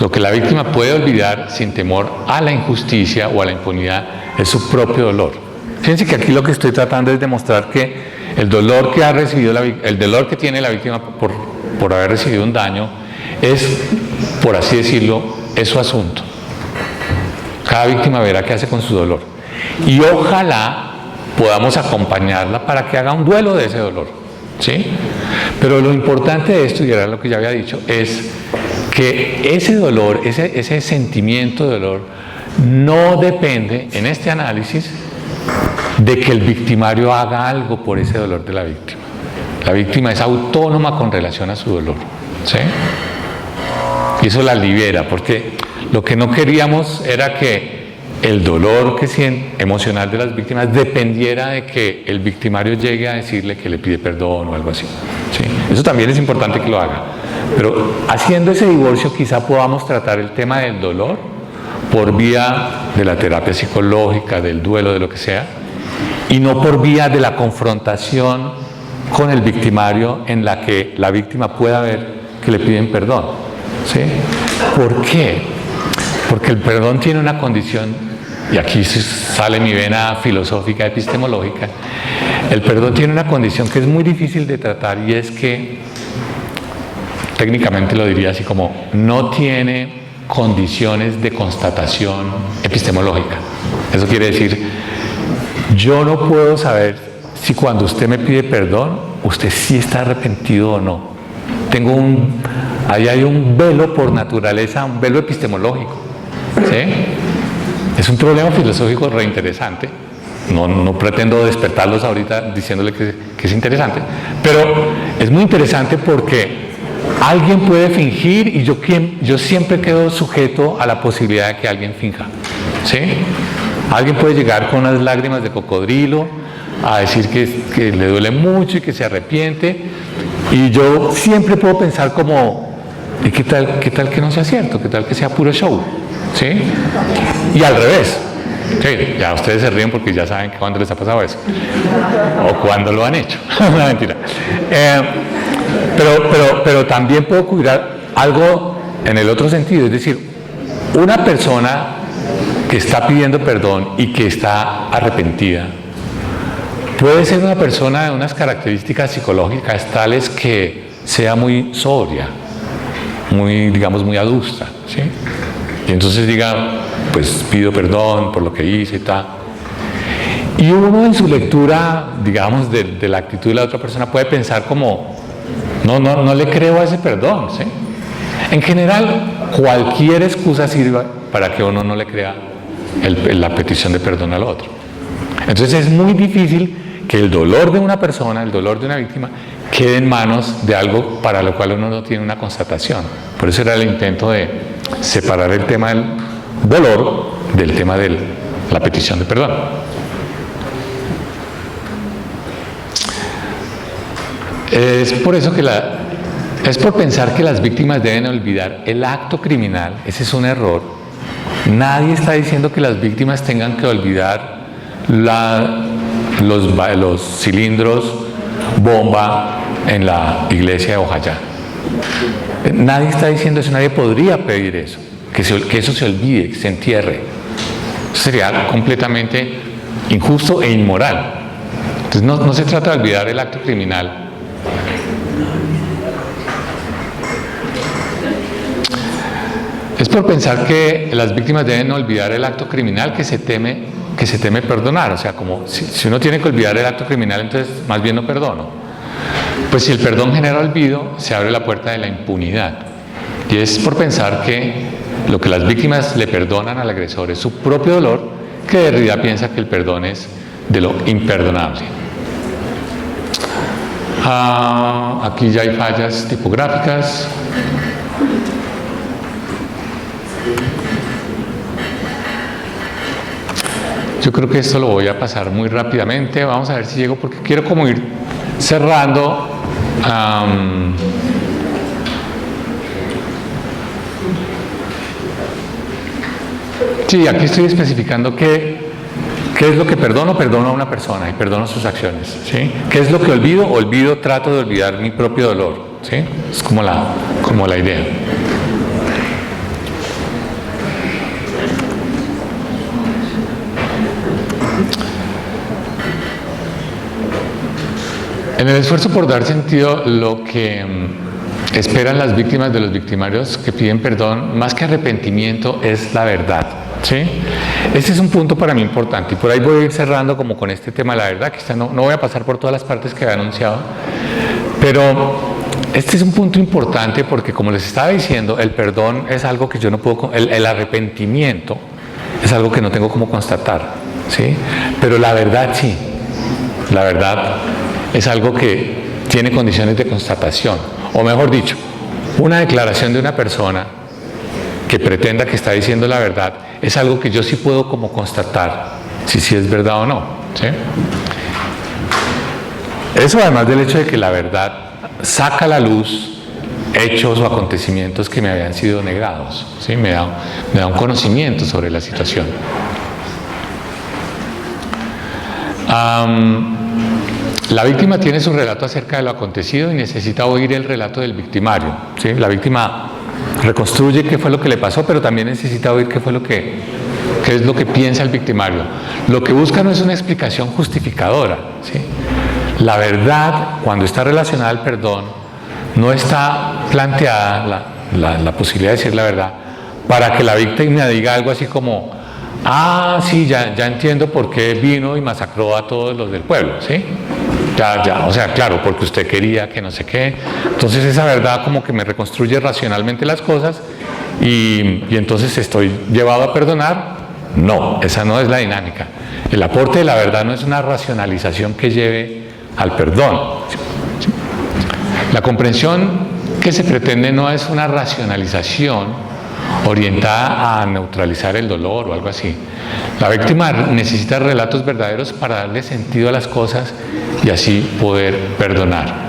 Lo que la víctima puede olvidar sin temor a la injusticia o a la impunidad es su propio dolor. Fíjense que aquí lo que estoy tratando es demostrar que el dolor que ha recibido el dolor que tiene la víctima por haber recibido un daño es, por así decirlo, es su asunto. Cada víctima verá qué hace con su dolor. Y ojalá podamos acompañarla para que haga un duelo de ese dolor, ¿sí? Pero lo importante de esto, y era lo que ya había dicho, es que ese dolor, ese sentimiento de dolor, no depende, en este análisis, de que el victimario haga algo por ese dolor de la víctima. La víctima es autónoma con relación a su dolor, ¿sí? Y eso la libera, porque lo que no queríamos era que el dolor emocional de las víctimas dependiera de que el victimario llegue a decirle que le pide perdón o algo así, ¿sí? Eso también es importante que lo haga. Pero haciendo ese divorcio quizá podamos tratar el tema del dolor por vía de la terapia psicológica, del duelo, de lo que sea, y no por vía de la confrontación con el victimario en la que la víctima pueda ver que le piden perdón, ¿sí? ¿Por qué? Porque el perdón tiene una condición, y aquí sale mi vena filosófica epistemológica, el perdón tiene una condición que es muy difícil de tratar y es que, técnicamente lo diría así como, no tiene condiciones de constatación epistemológica. Eso quiere decir, yo no puedo saber si cuando usted me pide perdón, usted sí está arrepentido o no. Ahí hay un velo por naturaleza, un velo epistemológico, ¿sí? Es un problema filosófico reinteresante. No pretendo despertarlos ahorita diciéndole que es interesante, pero es muy interesante porque alguien puede fingir y yo siempre quedo sujeto a la posibilidad de que alguien finja, ¿sí? Alguien puede llegar con unas lágrimas de cocodrilo a decir que le duele mucho y que se arrepiente, y yo siempre puedo pensar como, ¿y qué tal que no sea cierto? ¿Qué tal que sea puro show? ¿Sí? Y al revés. Sí, ya ustedes se ríen porque ya saben cuándo les ha pasado eso o cuándo lo han hecho. Una mentira. Pero también puedo cuidar algo en el otro sentido, es decir, una persona que está pidiendo perdón y que está arrepentida puede ser una persona de unas características psicológicas tales que sea muy sobria, digamos muy adusta, ¿sí? Y entonces diga, pues pido perdón por lo que hice y tal. Y uno en su lectura, digamos, de la actitud de la otra persona puede pensar como, no le creo a ese perdón, ¿sí? En general, cualquier excusa sirve para que uno no le crea la petición de perdón al otro. Entonces es muy difícil que el dolor de una persona, el dolor de una víctima, quede en manos de algo para lo cual uno no tiene una constatación. Por eso era el intento de separar el tema del dolor del tema de la petición de perdón. Es por eso que es por pensar que las víctimas deben olvidar el acto criminal. Ese es un error. Nadie está diciendo que las víctimas tengan que olvidar los cilindros bomba en la iglesia de Ojayá. Nadie está diciendo eso, nadie podría pedir eso, que eso se olvide, que se entierre. Eso sería completamente injusto e inmoral. Entonces no se trata de olvidar el acto criminal. Es por pensar que las víctimas deben olvidar el acto criminal que se teme perdonar. O sea, como si uno tiene que olvidar el acto criminal, entonces más bien no perdono. Pues si el perdón genera olvido, se abre la puerta de la impunidad. Y es por pensar que lo que las víctimas le perdonan al agresor es su propio dolor, que Derrida piensa que el perdón es de lo imperdonable. Aquí ya hay fallas tipográficas. Yo creo que esto lo voy a pasar muy rápidamente. Vamos a ver si llego, porque quiero como ir cerrando. Sí, aquí estoy especificando qué es lo que perdono a una persona y perdono sus acciones, ¿sí? ¿Qué es lo que olvido, trato de olvidar mi propio dolor, ¿sí? Es como la idea. En el esfuerzo por dar sentido, lo que esperan las víctimas de los victimarios que piden perdón, más que arrepentimiento, es la verdad, ¿sí? Este es un punto para mí importante, y por ahí voy a ir cerrando como con este tema de la verdad. Quizá no voy a pasar por todas las partes que he anunciado, pero este es un punto importante porque, como les estaba diciendo, el perdón es algo que yo no puedo, el arrepentimiento es algo que no tengo como constatar, ¿sí? Pero la verdad sí, la verdad es algo que tiene condiciones de constatación, o mejor dicho, una declaración de una persona que pretenda que está diciendo la verdad es algo que yo sí puedo como constatar si es verdad o no, ¿sí? Eso, además del hecho de que la verdad saca a la luz hechos o acontecimientos que me habían sido negados, ¿sí? Me da un conocimiento sobre la situación. La víctima tiene su relato acerca de lo acontecido y necesita oír el relato del victimario, ¿sí? La víctima reconstruye qué fue lo que le pasó, pero también necesita oír qué es lo que piensa el victimario. Lo que busca no es una explicación justificadora, ¿sí? La verdad, cuando está relacionada al perdón, no está planteada la posibilidad de decir la verdad para que la víctima diga algo así como: ah, sí, ya entiendo por qué vino y masacró a todos los del pueblo, ¿sí? O sea, claro, porque usted quería que no sé qué. Entonces esa verdad como que me reconstruye racionalmente las cosas y entonces estoy llevado a perdonar. No, esa no es la dinámica. El aporte de la verdad no es una racionalización que lleve al perdón. La comprensión que se pretende no es una racionalización orientada a neutralizar el dolor o algo así. La víctima necesita relatos verdaderos para darle sentido a las cosas y así poder perdonar.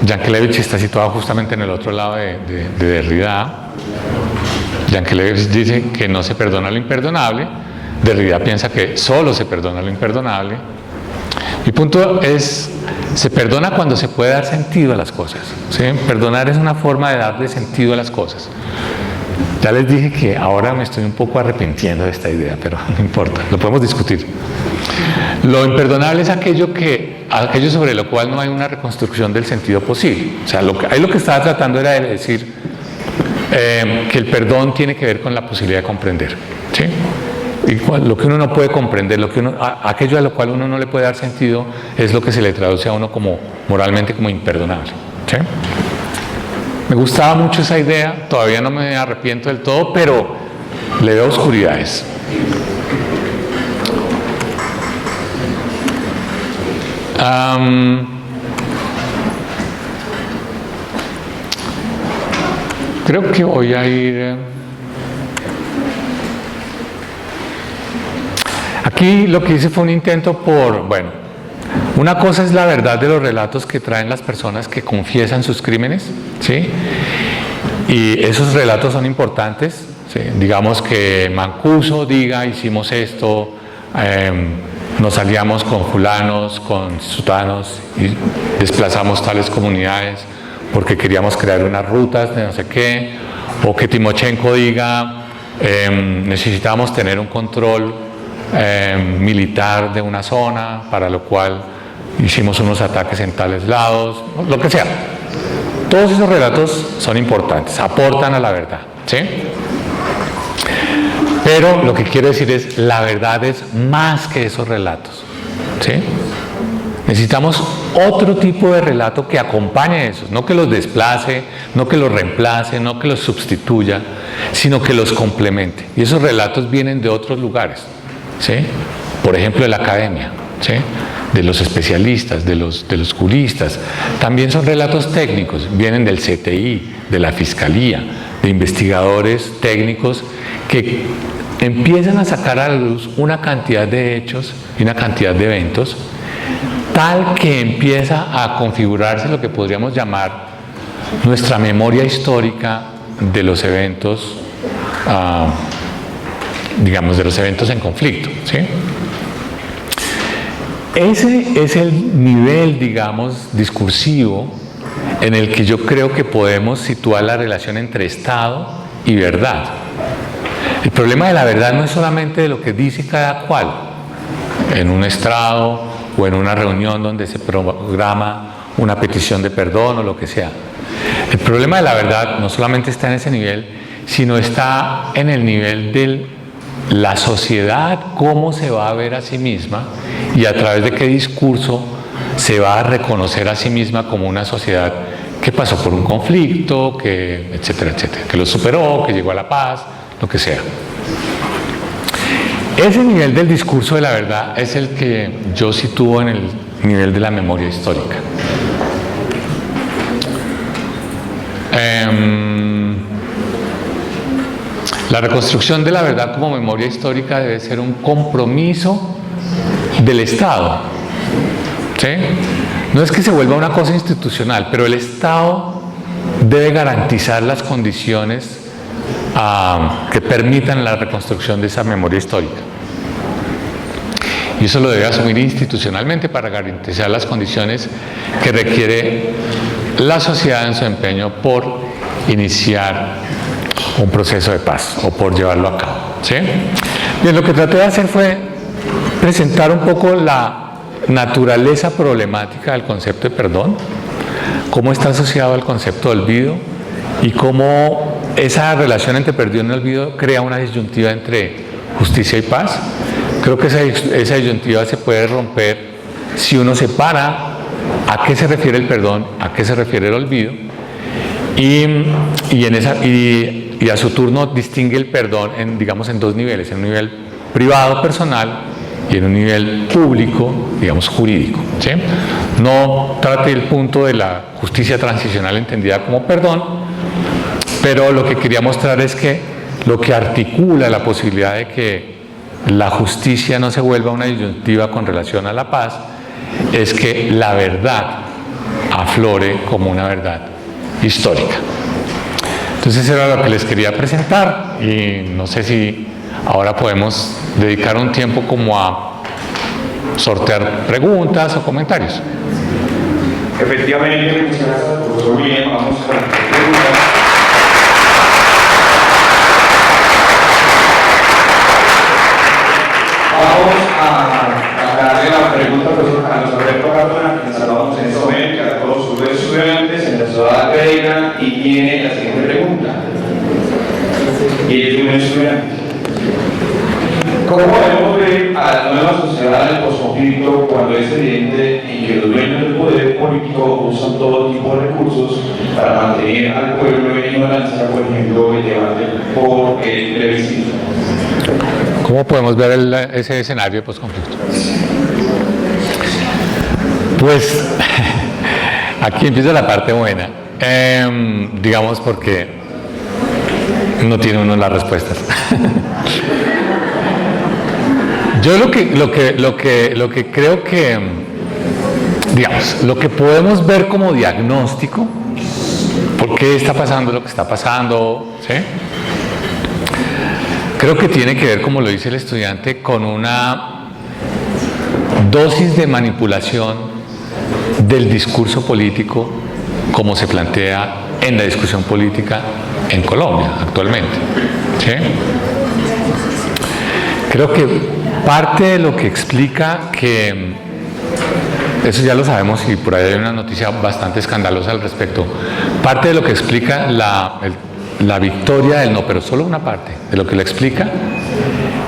Yankelevich está situado justamente en el otro lado de Derrida. Yankelevich dice que no se perdona lo imperdonable. Derrida piensa que solo se perdona lo imperdonable. Mi punto es: se perdona cuando se puede dar sentido a las cosas, ¿sí? Perdonar es una forma de darle sentido a las cosas. Ya les dije que ahora me estoy un poco arrepintiendo de esta idea, pero no importa, lo podemos discutir. Lo imperdonable es aquello sobre lo cual no hay una reconstrucción del sentido posible. O sea, lo que estaba tratando era de decir que el perdón tiene que ver con la posibilidad de comprender, ¿sí? Y lo que uno no puede comprender, aquello a lo cual uno no le puede dar sentido, es lo que se le traduce a uno como moralmente como imperdonable, ¿sí? Me gustaba mucho esa idea, todavía no me arrepiento del todo, pero le veo oscuridades. Creo que voy a ir... Aquí lo que hice fue un intento por Una cosa es la verdad de los relatos que traen las personas que confiesan sus crímenes, ¿sí? Y esos relatos son importantes, ¿sí? Digamos que Mancuso diga, hicimos esto, nos aliamos con fulanos, con sutanos, y desplazamos tales comunidades porque queríamos crear unas rutas de no sé qué, o que Timochenko diga, necesitamos tener un control militar de una zona, para lo cual hicimos unos ataques en tales lados, lo que sea. Todos esos relatos son importantes, aportan a la verdad, ¿sí? Pero lo que quiero decir es, la verdad es más que esos relatos, ¿sí? Necesitamos otro tipo de relato que acompañe a esos, no que los desplace, no que los reemplace, no que los sustituya, sino que los complemente. Y esos relatos vienen de otros lugares, ¿sí? Por ejemplo, de la academia, ¿sí? De los especialistas, de los juristas. También son relatos técnicos, vienen del CTI, de la Fiscalía, de investigadores técnicos que empiezan a sacar a la luz una cantidad de hechos y una cantidad de eventos tal que empieza a configurarse lo que podríamos llamar nuestra memoria histórica de los eventos, digamos, de los eventos en conflicto, ¿sí? Ese es el nivel, digamos, discursivo en el que yo creo que podemos situar la relación entre Estado y verdad. El problema de la verdad no es solamente de lo que dice cada cual en un estrado o en una reunión donde se programa una petición de perdón o lo que sea. El problema de la verdad no solamente está en ese nivel, sino está en el nivel de la sociedad, cómo se va a ver a sí misma y a través de qué discurso se va a reconocer a sí misma como una sociedad que pasó por un conflicto, que etcétera, etcétera, que lo superó, que llegó a la paz, lo que sea. Ese nivel del discurso de la verdad es el que yo sitúo en el nivel de la memoria histórica. La reconstrucción de la verdad como memoria histórica debe ser un compromiso del Estado, ¿sí? No es que se vuelva una cosa institucional, pero el Estado debe garantizar las condiciones que permitan la reconstrucción de esa memoria histórica. Y eso lo debe asumir institucionalmente para garantizar las condiciones que requiere la sociedad en su empeño por iniciar un proceso de paz o por llevarlo a cabo, ¿sí? Bien, lo que traté de hacer fue presentar un poco la naturaleza problemática del concepto de perdón, cómo está asociado al concepto de olvido y cómo esa relación entre perdón y olvido crea una disyuntiva entre justicia y paz. Creo que esa disyuntiva se puede romper si uno separa a qué se refiere el perdón, a qué se refiere el olvido, y a su turno distingue el perdón en, digamos, en dos niveles, en un nivel privado, personal, y en un nivel público, digamos, jurídico, ¿sí? No trate el punto de la justicia transicional entendida como perdón, pero lo que quería mostrar es que lo que articula la posibilidad de que la justicia no se vuelva una disyuntiva con relación a la paz es que la verdad aflore como una verdad histórica. Entonces era lo que les quería presentar y no sé si ahora podemos dedicar un tiempo como a sortear preguntas o comentarios. Efectivamente, muchas gracias, profesor William. Vamos a las preguntas. Vamos a darle la pregunta a nuestro Alberto Cardona, que saludamos en este momento, a todos sus estudiantes en la ciudad de Pereira, y tiene la siguiente pregunta. Y es de un estudiante. ¿Cómo podemos ver a la nueva sociedad del posconflicto cuando es evidente en que los dueños del poder político usan todo tipo de recursos para mantener al pueblo en ignorancia, por ejemplo, el debate por el plebiscito? ¿Cómo podemos ver ese escenario de posconflicto? Pues aquí empieza la parte buena, digamos, porque no tiene uno las respuestas. Yo lo que creo que digamos, lo que podemos ver como diagnóstico, ¿por qué está pasando lo que está pasando? ¿Sí? Creo que tiene que ver, como lo dice el estudiante, con una dosis de manipulación del discurso político como se plantea en la discusión política en Colombia actualmente. ¿Sí? Creo que parte de lo que explica que, eso ya lo sabemos y por ahí hay una noticia bastante escandalosa al respecto, parte de lo que explica la victoria del no, pero solo una parte de lo que la explica,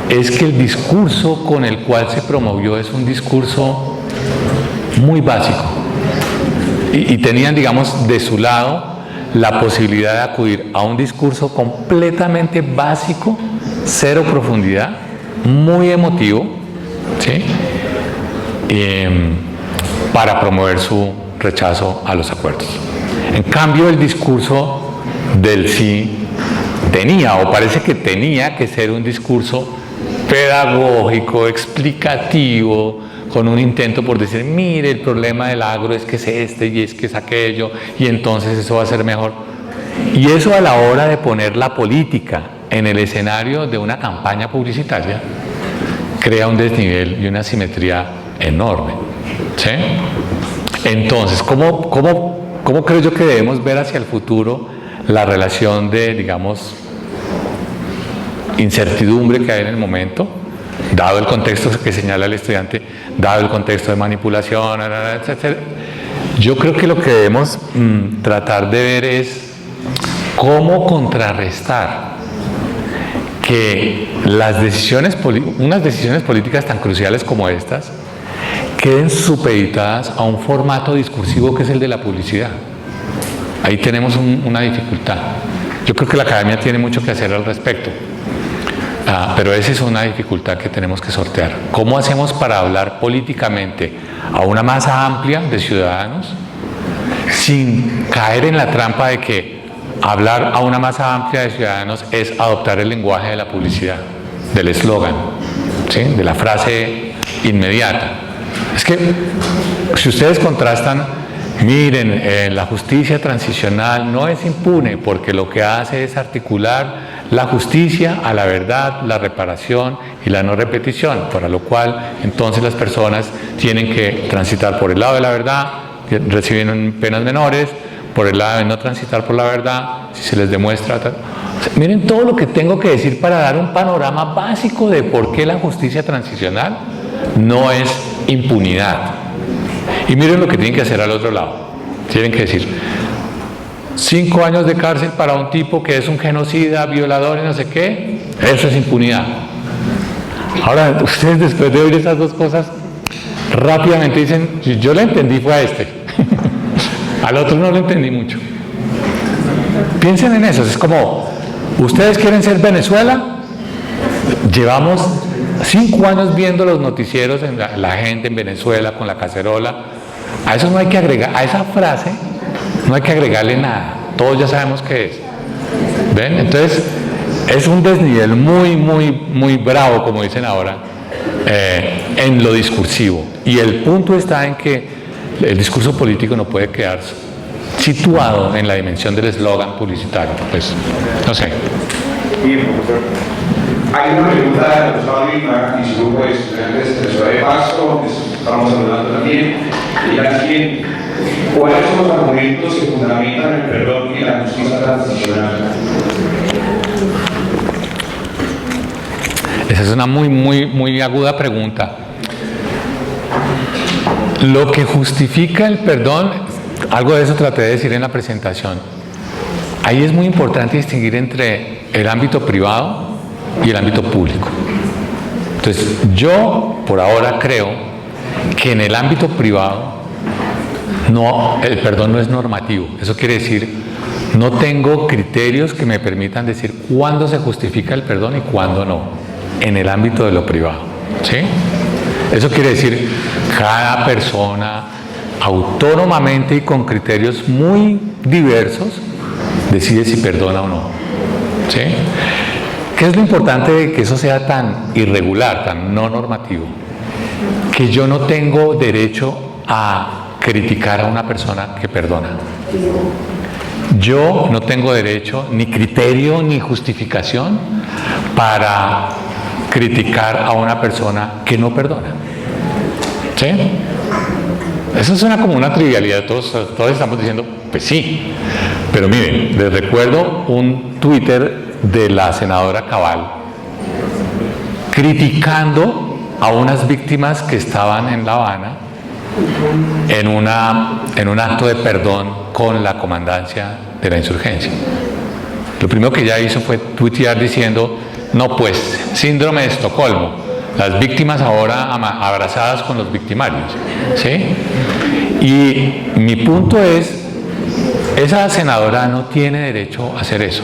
es que el discurso con el cual se promovió es un discurso muy básico y tenían, digamos, de su lado la posibilidad de acudir a un discurso completamente básico, cero profundidad, muy emotivo, ¿sí? Para promover su rechazo a los acuerdos. En cambio, el discurso del sí tenía, o parece que tenía que ser un discurso pedagógico, explicativo, con un intento por decir, mire, el problema del agro es que es este y es que es aquello, y entonces eso va a ser mejor. Y eso a la hora de poner la política en el escenario de una campaña publicitaria, crea un desnivel y una asimetría enorme. ¿Sí? Entonces, ¿cómo creo yo que debemos ver hacia el futuro la relación de, digamos, incertidumbre que hay en el momento, dado el contexto que señala el estudiante, dado el contexto de manipulación, etc.? Yo creo que lo que debemos tratar de ver es cómo contrarrestar que unas decisiones políticas tan cruciales como estas queden supeditadas a un formato discursivo que es el de la publicidad. Ahí tenemos una dificultad. Yo creo que la academia tiene mucho que hacer al respecto, pero esa es una dificultad que tenemos que sortear. ¿Cómo hacemos para hablar políticamente a una masa amplia de ciudadanos sin caer en la trampa de que hablar a una masa amplia de ciudadanos es adoptar el lenguaje de la publicidad, del eslogan, ¿sí? De la frase inmediata? Es que si ustedes contrastan, miren, la justicia transicional no es impune porque lo que hace es articular la justicia a la verdad, la reparación y la no repetición, para lo cual entonces las personas tienen que transitar por el lado de la verdad, reciben penas menores, por el lado de no transitar por la verdad, si se les demuestra. O sea, miren todo lo que tengo que decir para dar un panorama básico de por qué la justicia transicional no es impunidad. Y miren lo que tienen que hacer al otro lado. Tienen que decir 5 años de cárcel para un tipo que es un genocida, violador y no sé qué, eso es impunidad. Ahora, ustedes después de oír esas dos cosas, rápidamente dicen, yo le entendí fue a este. Al otro no lo entendí mucho. Piensen en eso, es como, ¿ustedes quieren ser Venezuela? Llevamos 5 años viendo los noticieros, la gente en Venezuela con la cacerola. A eso no hay que agregar, a esa frase no hay que agregarle nada, todos ya sabemos qué es. ¿Ven? Entonces, es un desnivel muy bravo, como dicen ahora, en lo discursivo. Y el punto está en que el discurso político no puede quedar situado en la dimensión del eslogan publicitario. Pues, no sé. Bien, profesor. Hay una pregunta de la profesora Vilma y su grupo de estudiantes de la ciudad de Pasto, que estamos saludando también, y la siguiente: ¿cuáles son los argumentos que fundamentan el perdón y la justicia transicional? Esa es una muy aguda pregunta. Lo que justifica el perdón, algo de eso traté de decir en la presentación. Ahí es muy importante distinguir entre el ámbito privado y el ámbito público. Entonces, yo por ahora creo que en el ámbito privado el perdón no es normativo. Eso quiere decir, no tengo criterios que me permitan decir cuándo se justifica el perdón y cuándo no, en el ámbito de lo privado. ¿Sí? Eso quiere decir, cada persona autónomamente y con criterios muy diversos decide si perdona o no. ¿Sí? ¿Qué es lo importante de que eso sea tan irregular, tan no normativo? Que yo no tengo derecho a criticar a una persona que perdona. Yo no tengo derecho, ni criterio, ni justificación para criticar a una persona que no perdona. ¿Sí? Eso suena como una trivialidad, todos estamos diciendo, pues sí. Pero miren, les recuerdo un Twitter de la senadora Cabal criticando a unas víctimas que estaban en La Habana en un acto de perdón con la comandancia de la insurgencia. Lo primero que ella hizo fue tuitear diciendo, no pues, síndrome de Estocolmo, las víctimas ahora abrazadas con los victimarios, ¿sí? Y mi punto es, esa senadora no tiene derecho a hacer eso,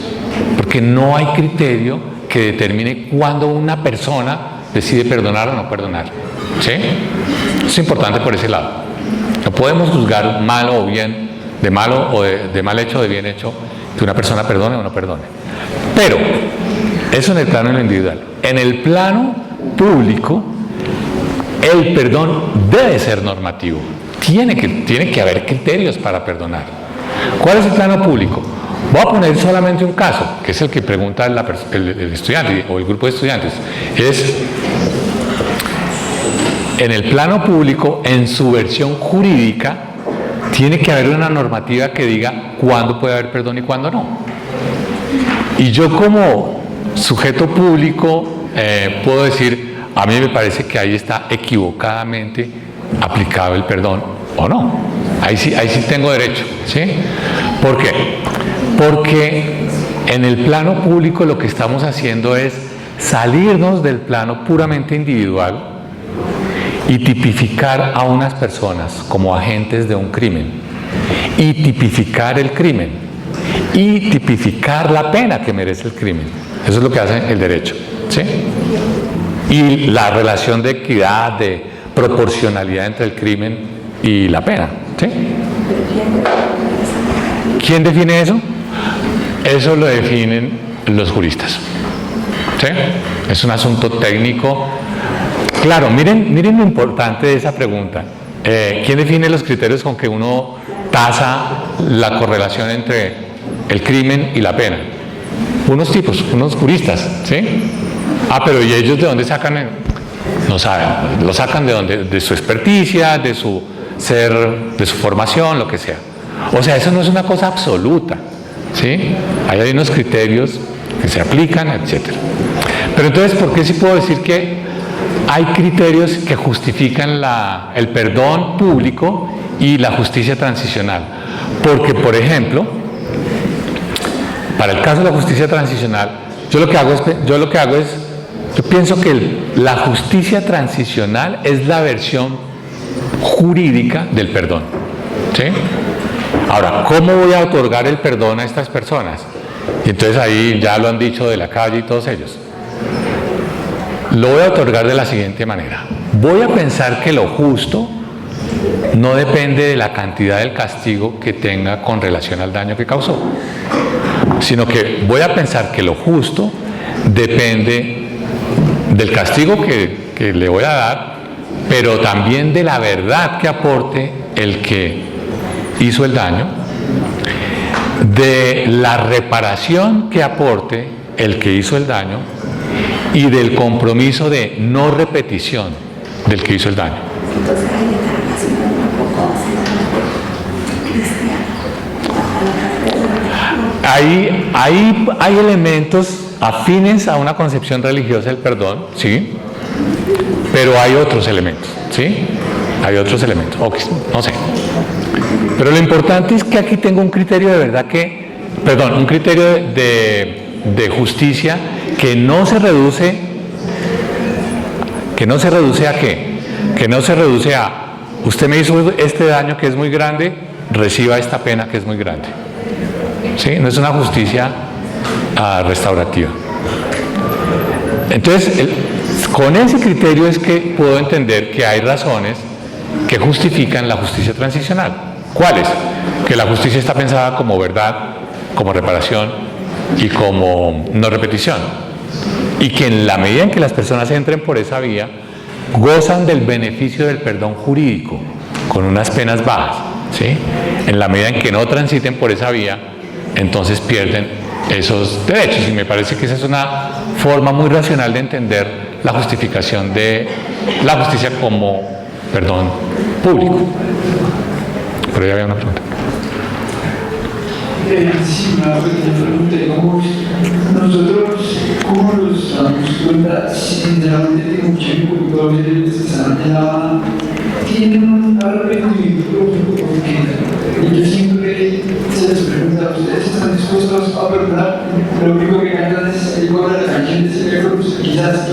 porque no hay criterio que determine cuándo una persona decide perdonar o no perdonar, ¿sí? Es importante por ese lado. No podemos juzgar malo o bien, de malo o de mal hecho o de bien hecho, que una persona perdone o no perdone. Pero, eso en el plano individual. En el plano público, el perdón debe ser normativo. Tiene que haber criterios para perdonar. ¿Cuál es el plano público? Voy a poner solamente un caso, que es el que pregunta el estudiante o el grupo de estudiantes. Es, en el plano público, en su versión jurídica, tiene que haber una normativa que diga cuándo puede haber perdón y cuándo no. Y yo como sujeto público puedo decir, a mí me parece que ahí está equivocadamente aplicado el perdón o no. Ahí sí tengo derecho, ¿sí? ¿Por qué? Porque en el plano público lo que estamos haciendo es salirnos del plano puramente individual y tipificar a unas personas como agentes de un crimen, y tipificar el crimen, y tipificar la pena que merece el crimen. Eso es lo que hace el derecho, ¿sí? Y la relación de equidad, de proporcionalidad entre el crimen y la pena, ¿sí? ¿Quién define eso? Eso lo definen los juristas, ¿sí? Es un asunto técnico. Claro, miren lo importante de esa pregunta. ¿Quién define los criterios con que uno tasa la correlación entre el crimen y la pena? Unos tipos, unos juristas, ¿sí? Pero ¿y ellos de dónde sacan? No saben, lo sacan de dónde, de su experticia, de su ser, de su formación, lo que sea. O sea, eso no es una cosa absoluta, ¿sí? Hay unos criterios que se aplican, etc. Pero entonces, ¿por qué sí puedo decir que hay criterios que justifican el perdón público y la justicia transicional? Porque, por ejemplo, para el caso de la justicia transicional, yo pienso que la justicia transicional es la versión jurídica del perdón, ¿sí? Ahora, ¿cómo voy a otorgar el perdón a estas personas? Y entonces ahí ya lo han dicho de la calle y todos ellos. Lo voy a otorgar de la siguiente manera. Voy a pensar que lo justo no depende de la cantidad del castigo que tenga con relación al daño que causó, sino que voy a pensar que lo justo depende del castigo que le voy a dar, pero también de la verdad que aporte el que hizo el daño, de la reparación que aporte el que hizo el daño y del compromiso de no repetición del que hizo el daño. Hay elementos afines a una concepción religiosa del perdón, ¿sí? Pero hay otros elementos, ¿sí? Hay otros elementos, no sé. Pero lo importante es que aquí tengo un criterio de verdad un criterio de justicia que no se reduce a ¿qué? Que no se reduce a, usted me hizo este daño que es muy grande, reciba esta pena que es muy grande. ¿Sí? No es una justicia restaurativa. Entonces, con ese criterio es que puedo entender que hay razones que justifican la justicia transicional. ¿Cuáles? Que la justicia está pensada como verdad, como reparación y como no repetición. Y que en la medida en que las personas entren por esa vía, gozan del beneficio del perdón jurídico. con unas penas bajas, ¿sí? En la medida en que no transiten por esa vía, entonces pierden esos derechos. Y me parece que esa es una forma muy racional de entender la justificación de la justicia como perdón público. Pero ya había una pregunta. Sí, una pequeña pregunta, digamos, nosotros, ¿cómo nos damos cuenta si realmente tiene mucho incultores que están allá, tienen un arrepentimiento profundo? Porque yo siempre se les pregunta, ¿ustedes están dispuestos a perdonar? Lo único que cantan es el coro de la canción de Celia Cruz, quizás.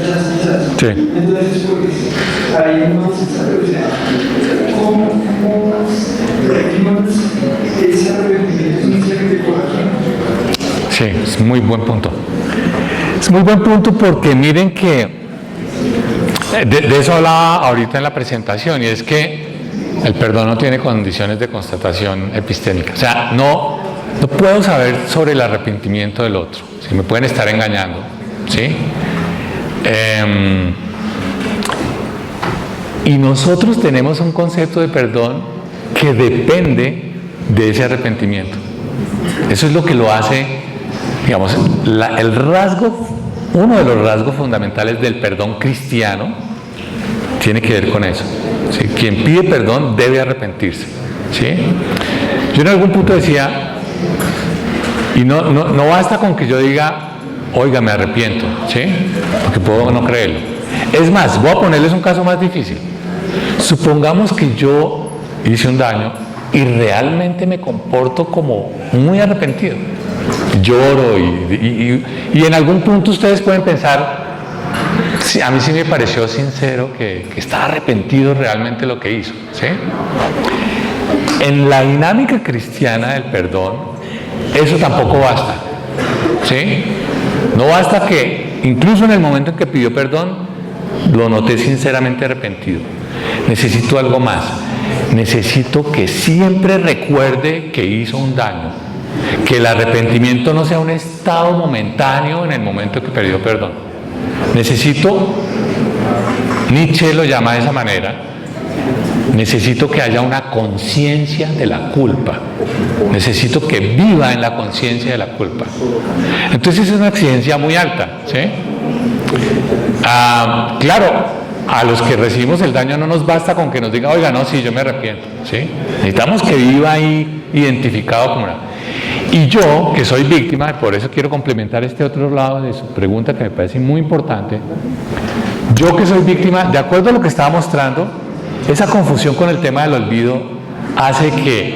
Sí. Entonces, pues, ahí no se sabe, o sea, ¿cómo repetimos ese arrepentimiento? Sí, es muy buen punto. Es muy buen punto porque miren que de eso hablaba ahorita en la presentación, y es que el perdón no tiene condiciones de constatación epistémica. O sea, no puedo saber sobre el arrepentimiento del otro. ¿Sí? Me pueden estar engañando, ¿sí? Y nosotros tenemos un concepto de perdón que depende de ese arrepentimiento. Eso es lo que lo hace, digamos, uno de los rasgos fundamentales del perdón cristiano tiene que ver con eso. ¿Sí? Quien pide perdón debe arrepentirse. ¿Sí? Yo en algún punto decía, y no basta con que yo diga, oiga, me arrepiento, ¿sí? Porque puedo no creerlo. Es más, voy a ponerles un caso más difícil. Supongamos que yo hice un daño y realmente me comporto como muy arrepentido. Lloro y en algún punto ustedes pueden pensar, sí, a mí sí me pareció sincero que estaba arrepentido realmente de lo que hizo, ¿sí? En la dinámica cristiana del perdón, eso tampoco basta, ¿sí? No basta que, incluso en el momento en que pidió perdón, lo noté sinceramente arrepentido. Necesito algo más. Necesito que siempre recuerde que hizo un daño, que el arrepentimiento no sea un estado momentáneo en el momento que pidió perdón. Necesito, Nietzsche lo llama de esa manera, necesito que haya una conciencia de la culpa, necesito que viva en la conciencia de la culpa. Entonces es una exigencia muy alta, ¿sí? Claro, a los que recibimos el daño no nos basta con que nos diga, oiga, no, sí, yo me arrepiento, ¿sí? Necesitamos que viva ahí identificado como una... Y yo, que soy víctima, por eso quiero complementar este otro lado de su pregunta que me parece muy importante, yo que soy víctima, de acuerdo a lo que estaba mostrando, esa confusión con el tema del olvido hace que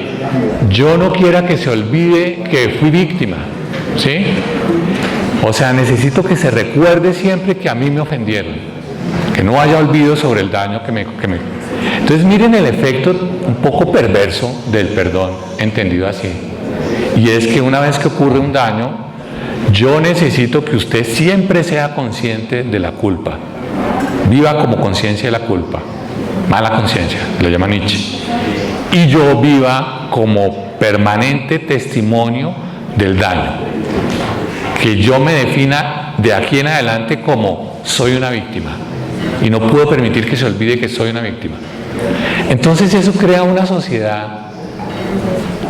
yo no quiera que se olvide que fui víctima, ¿sí? O sea, necesito que se recuerde siempre que a mí me ofendieron, que no haya olvido sobre el daño que me... Entonces miren el efecto un poco perverso del perdón, entendido así. Y es que una vez que ocurre un daño, yo necesito que usted siempre sea consciente de la culpa. Viva como conciencia de la culpa. Mala conciencia, lo llama Nietzsche. Y yo viva como permanente testimonio del daño. Que yo me defina de aquí en adelante como soy una víctima. Y no puedo permitir que se olvide que soy una víctima. Entonces eso crea una sociedad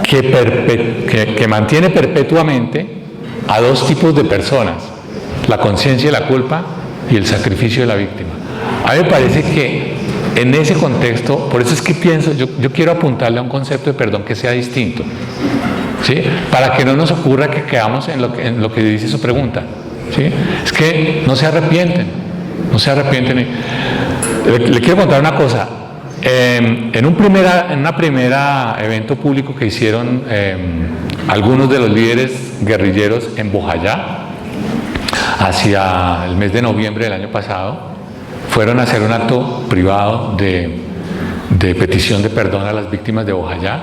que mantiene perpetuamente a dos tipos de personas: la conciencia de la culpa y el sacrificio de la víctima. A mí me parece que en ese contexto, por eso es que pienso, yo quiero apuntarle a un concepto de perdón que sea distinto, ¿sí? Para que no nos ocurra que quedamos en lo que dice su pregunta, ¿sí? Es que no se arrepienten. Le quiero contar una cosa. En un primera evento público que hicieron algunos de los líderes guerrilleros en Bojayá, hacia el mes de noviembre del año pasado, fueron a hacer un acto privado de petición de perdón a las víctimas de Bojayá.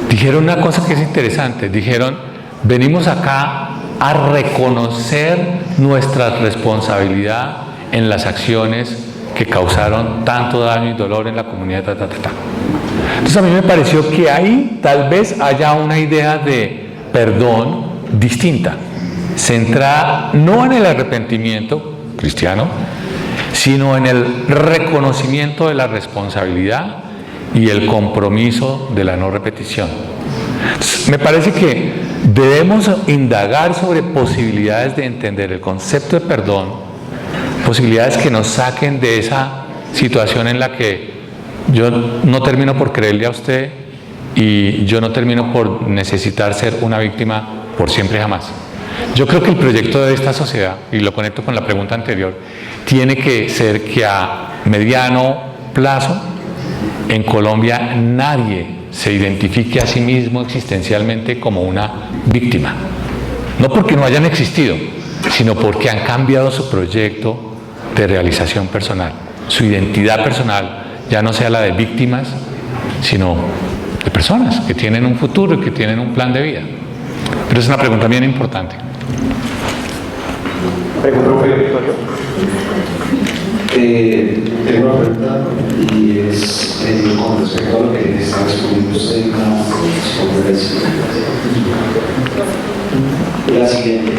Dijeron una cosa que es interesante. Dijeron, venimos acá a reconocer nuestra responsabilidad en las acciones que causaron tanto daño y dolor en la comunidad. Entonces a mí me pareció que ahí tal vez haya una idea de perdón distinta, centrada no en el arrepentimiento cristiano, sino en el reconocimiento de la responsabilidad y el compromiso de la no repetición. Me parece que debemos indagar sobre posibilidades de entender el concepto de perdón, posibilidades que nos saquen de esa situación en la que yo no termino por creerle a usted y yo no termino por necesitar ser una víctima por siempre y jamás. Yo creo que el proyecto de esta sociedad, y lo conecto con la pregunta anterior, tiene que ser que a mediano plazo en Colombia nadie se identifique a sí mismo existencialmente como una víctima. No porque no hayan existido, sino porque han cambiado su proyecto de realización personal. Su identidad personal ya no sea la de víctimas, sino de personas que tienen un futuro y que tienen un plan de vida. Pero es una pregunta bien importante. Pregunta, Victorio. Tengo una pregunta y es con respecto a lo que está respondiendo usted en la conferencia. La siguiente.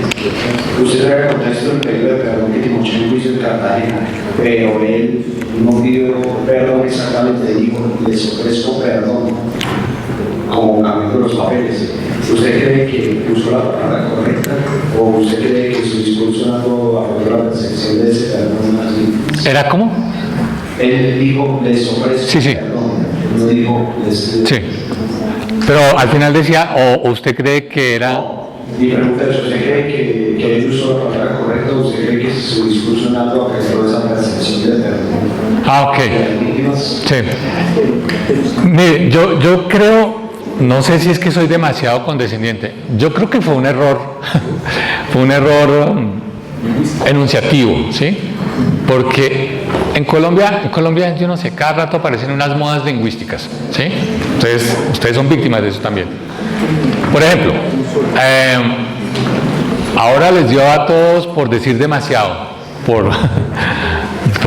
Usted trae el contexto del periodo de perdón que Timochenko hizo en Cartagena, pero él no pidió perdón exactamente, dijo, les ofrezco perdón, como cambiando los papeles. ¿Usted cree que puso la palabra correcta o usted cree que su discurso no a favor de la percepción de ese perdón así? ¿Era cómo? Él dijo, les ofrezco Sí. perdón, no dijo, les... Sí. Pero al final decía, o usted cree que era... No, mi pregunta es, ¿usted cree que él usó la palabra correcta o usted cree que su discurso no a favor de esa percepción de perdón? Ah, ok. Sí. Mire, yo creo, no sé si es que soy demasiado condescendiente, yo creo que fue un error, fue un error enunciativo, ¿sí? Porque en Colombia, yo no sé, cada rato aparecen unas modas lingüísticas, ¿sí? Entonces, ustedes son víctimas de eso también. Por ejemplo, ahora les dio a todos por decir demasiado, por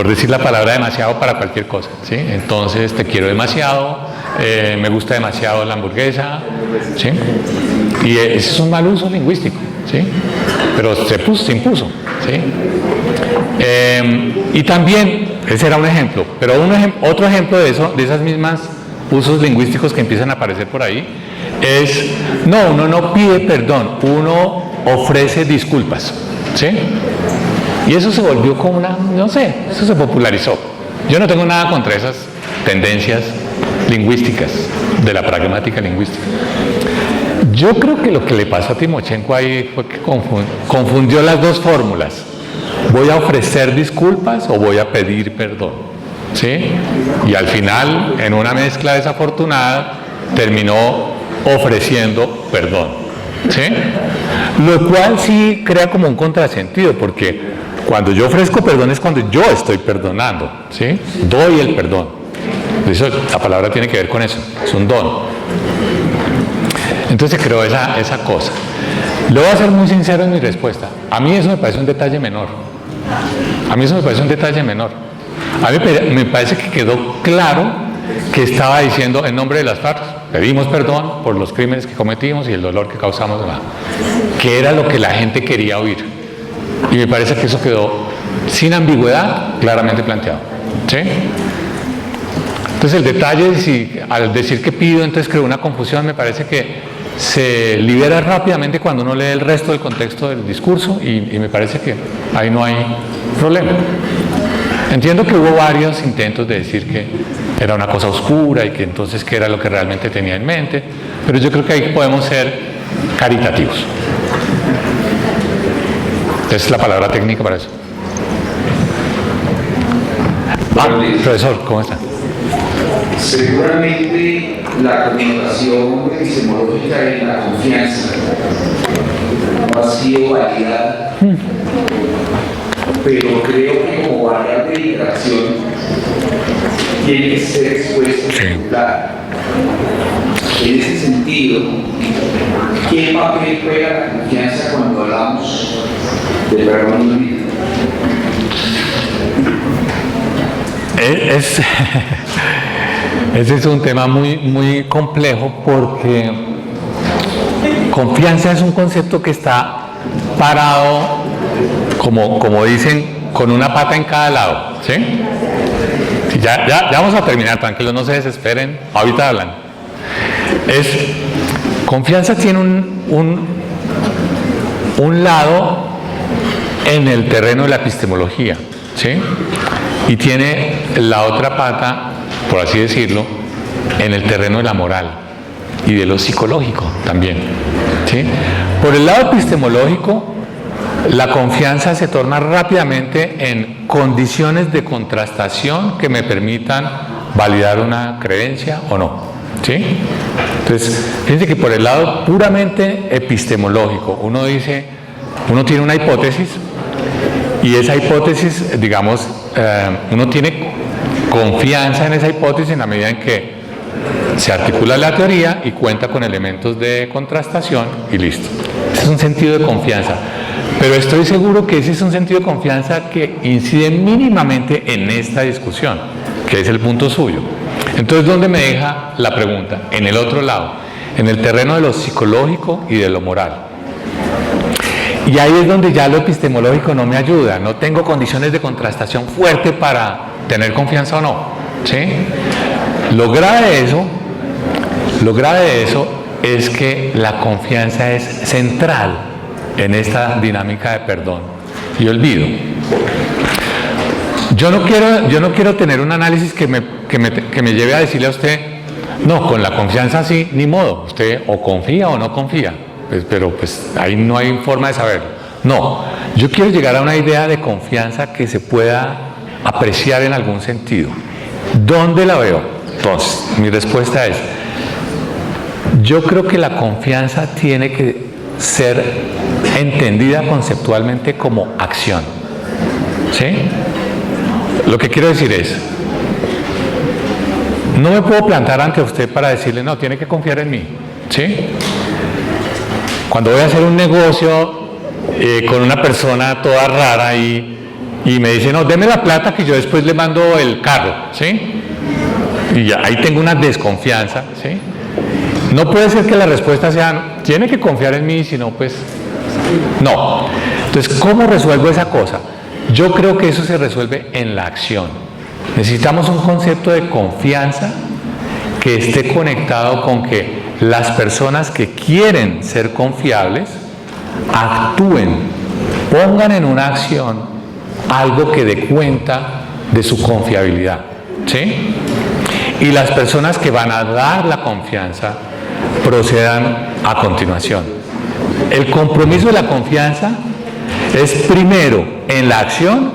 decir la palabra demasiado para cualquier cosa, ¿sí? Entonces, te quiero demasiado, me gusta demasiado la hamburguesa, ¿sí? Y ese es un mal uso lingüístico, ¿sí? Pero se impuso, ¿sí? Y también, ese era un ejemplo, pero otro ejemplo de eso, de esas mismas usos lingüísticos que empiezan a aparecer por ahí, es, no, uno no pide perdón, uno ofrece disculpas, ¿sí? Y eso se volvió como una, no sé, eso se popularizó. Yo no tengo nada contra esas tendencias lingüísticas, de la pragmática lingüística. Yo creo que lo que le pasó a Timochenko ahí fue que confundió las dos fórmulas. ¿Voy a ofrecer disculpas o voy a pedir perdón? ¿Sí? Y al final, en una mezcla desafortunada, terminó ofreciendo perdón. ¿Sí? Lo cual sí crea como un contrasentido, porque cuando yo ofrezco perdón es cuando yo estoy perdonando, ¿sí? Doy el perdón. Eso, la palabra tiene que ver con eso, es un don. Entonces creo esa cosa. Le voy a ser muy sincero en mi respuesta. A mí eso me parece un detalle menor. A mí me parece que quedó claro que estaba diciendo en nombre de las FARC, pedimos perdón por los crímenes que cometimos y el dolor que causamos, que era lo que la gente quería oír. Y me parece que eso quedó sin ambigüedad, claramente planteado. ¿Sí? Entonces el detalle es si al decir que pido, entonces creo una confusión, me parece que se libera rápidamente cuando uno lee el resto del contexto del discurso y me parece que ahí no hay problema. Entiendo que hubo varios intentos de decir que era una cosa oscura y que entonces qué era lo que realmente tenía en mente, pero yo creo que ahí podemos ser caritativos. Es la palabra técnica para eso. Profesor, ¿cómo está? Seguramente la connotación epistemológica de la confianza no ha sido validada, pero creo que como variable de interacción tiene que ser expuesta en claro. En ese sentido, ¿qué papel juega la confianza cuando hablamos de perdón? Ese es un tema muy complejo porque confianza es un concepto que está parado, como dicen, con una pata en cada lado, ¿sí? Sí, ya vamos a terminar, tranquilos, no se desesperen, ahorita hablan. Confianza tiene un lado en el terreno de la epistemología, ¿sí? Y tiene la otra pata, por así decirlo, en el terreno de la moral y de lo psicológico también, ¿sí? Por el lado epistemológico, la confianza se torna rápidamente en condiciones de contrastación que me permitan validar una creencia o no, ¿sí? Entonces, fíjense que por el lado puramente epistemológico, uno tiene una hipótesis y esa hipótesis, digamos, uno tiene confianza en esa hipótesis en la medida en que se articula la teoría y cuenta con elementos de contrastación y listo. Ese es un sentido de confianza. Pero estoy seguro que ese es un sentido de confianza que incide mínimamente en esta discusión, que es el punto suyo. Entonces, ¿dónde me deja la pregunta? En el otro lado, en el terreno de lo psicológico y de lo moral. Y ahí es donde ya lo epistemológico no me ayuda, no tengo condiciones de contrastación fuerte para tener confianza o no, ¿sí? Lo grave de eso es que la confianza es central en esta dinámica de perdón y olvido. Yo no quiero tener un análisis que me lleve a decirle a usted, no, con la confianza sí, ni modo, usted o confía o no confía. Pero pues ahí no hay forma de saberlo. No, yo quiero llegar a una idea de confianza que se pueda apreciar en algún sentido. ¿Dónde la veo? Entonces, mi respuesta es, yo creo que la confianza tiene que ser entendida conceptualmente como acción, ¿sí? Lo que quiero decir es, no me puedo plantar ante usted para decirle, no, tiene que confiar en mí, ¿sí? Cuando voy a hacer un negocio con una persona toda rara y me dice, no, deme la plata que yo después le mando el carro, ¿sí? Y ya, ahí tengo una desconfianza, ¿sí? No puede ser que la respuesta sea, tiene que confiar en mí, si no, pues, no. Entonces, ¿cómo resuelvo esa cosa? Yo creo que eso se resuelve en la acción. Necesitamos un concepto de confianza que esté conectado con que las personas que quieren ser confiables actúen, pongan en una acción algo que dé cuenta de su confiabilidad, ¿sí? Y las personas que van a dar la confianza procedan a continuación. El compromiso de la confianza es primero en la acción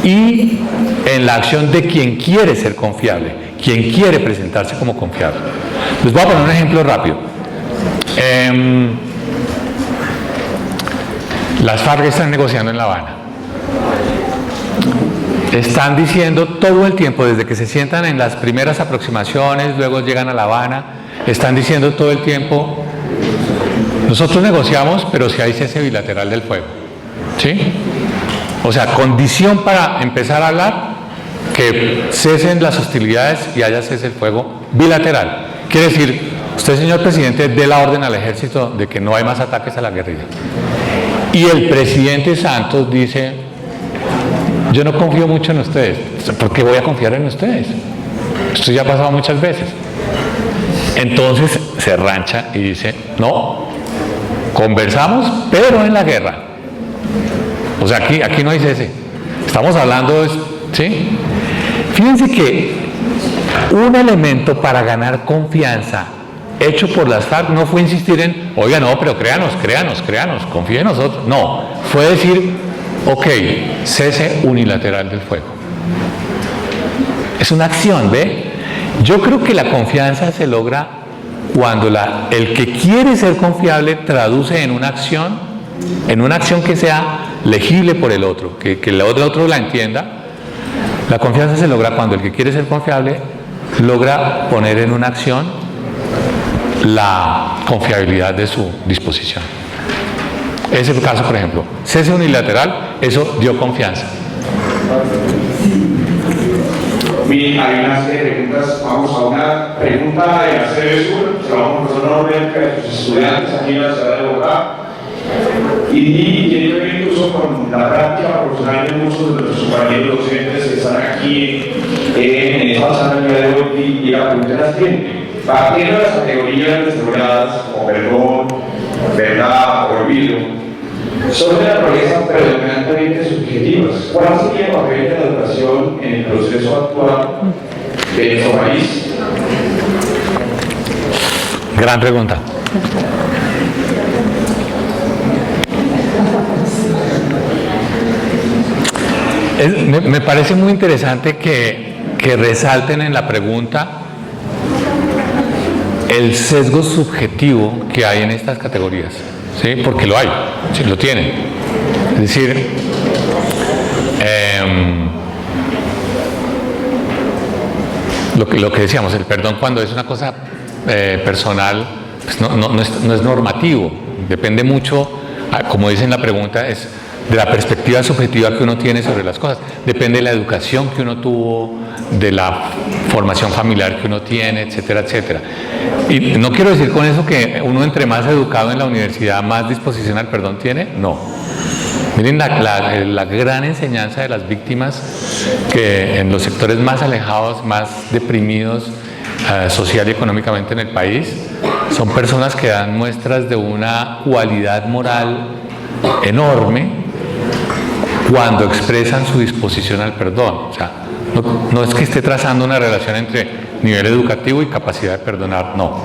y en la acción de quien quiere ser confiable, quien quiere presentarse como confiable. Les voy a poner un ejemplo rápido. Las FARC están negociando en La Habana. Están diciendo todo el tiempo, desde que se sientan en las primeras aproximaciones, luego llegan a La Habana, están diciendo todo el tiempo, nosotros negociamos, pero si hay cese bilateral del fuego, ¿sí? O sea, condición para empezar a hablar, que cesen las hostilidades y haya cese el fuego bilateral. Quiere decir, usted, señor presidente, dé la orden al ejército de que no hay más ataques a la guerrilla. Y el presidente Santos dice, yo no confío mucho en ustedes. ¿Por qué voy a confiar en ustedes? Esto ya ha pasado muchas veces. Entonces se rancha y dice, no, conversamos, pero en la guerra. O sea, aquí no hay cese. Estamos hablando, ¿sí? Fíjense que un elemento para ganar confianza hecho por las FARC no fue insistir en, oiga, no, pero créanos, confíe en nosotros. No, fue decir, ok, cese unilateral del fuego. Es una acción, ¿ve? Yo creo que la confianza se logra cuando el que quiere ser confiable traduce en una acción que sea legible por el otro, que el otro la entienda. La confianza se logra cuando el que quiere ser confiable logra poner en una acción la confiabilidad de su disposición. Ese caso, por ejemplo, cese unilateral, eso dio confianza. Miren, hay una serie de preguntas. Vamos a una pregunta de la sede sur. Se la vamos a profesor Norberto de sus estudiantes aquí en la ciudad de Bogotá. Y tiene que ver incluso con la práctica profesional de muchos de nuestros compañeros docentes que están aquí en esta sala el día de hoy, y la pregunta es la siguiente. Partiendo de las categorías mencionadas como perdón, verdad, olvido, son de naturaleza predominantemente subjetivas. ¿Cuál sería el papel de la educación en el proceso actual de nuestro país? Gran pregunta. Me parece muy interesante que resalten en la pregunta el sesgo subjetivo que hay en estas categorías, ¿sí? Porque lo hay, sí, lo tienen. Es decir, lo que decíamos, el perdón cuando es una cosa personal, pues no es normativo, depende mucho, como dice en la pregunta, es de la perspectiva subjetiva que uno tiene sobre las cosas, depende de la educación que uno tuvo, de la formación familiar que uno tiene, etcétera, etcétera. Y no quiero decir con eso que uno entre más educado en la universidad, más disposición al perdón tiene, no. Miren la gran enseñanza de las víctimas que en los sectores más alejados, más deprimidos social y económicamente en el país, son personas que dan muestras de una cualidad moral enorme cuando expresan su disposición al perdón. O sea, no es que esté trazando una relación entre nivel educativo y capacidad de perdonar, no.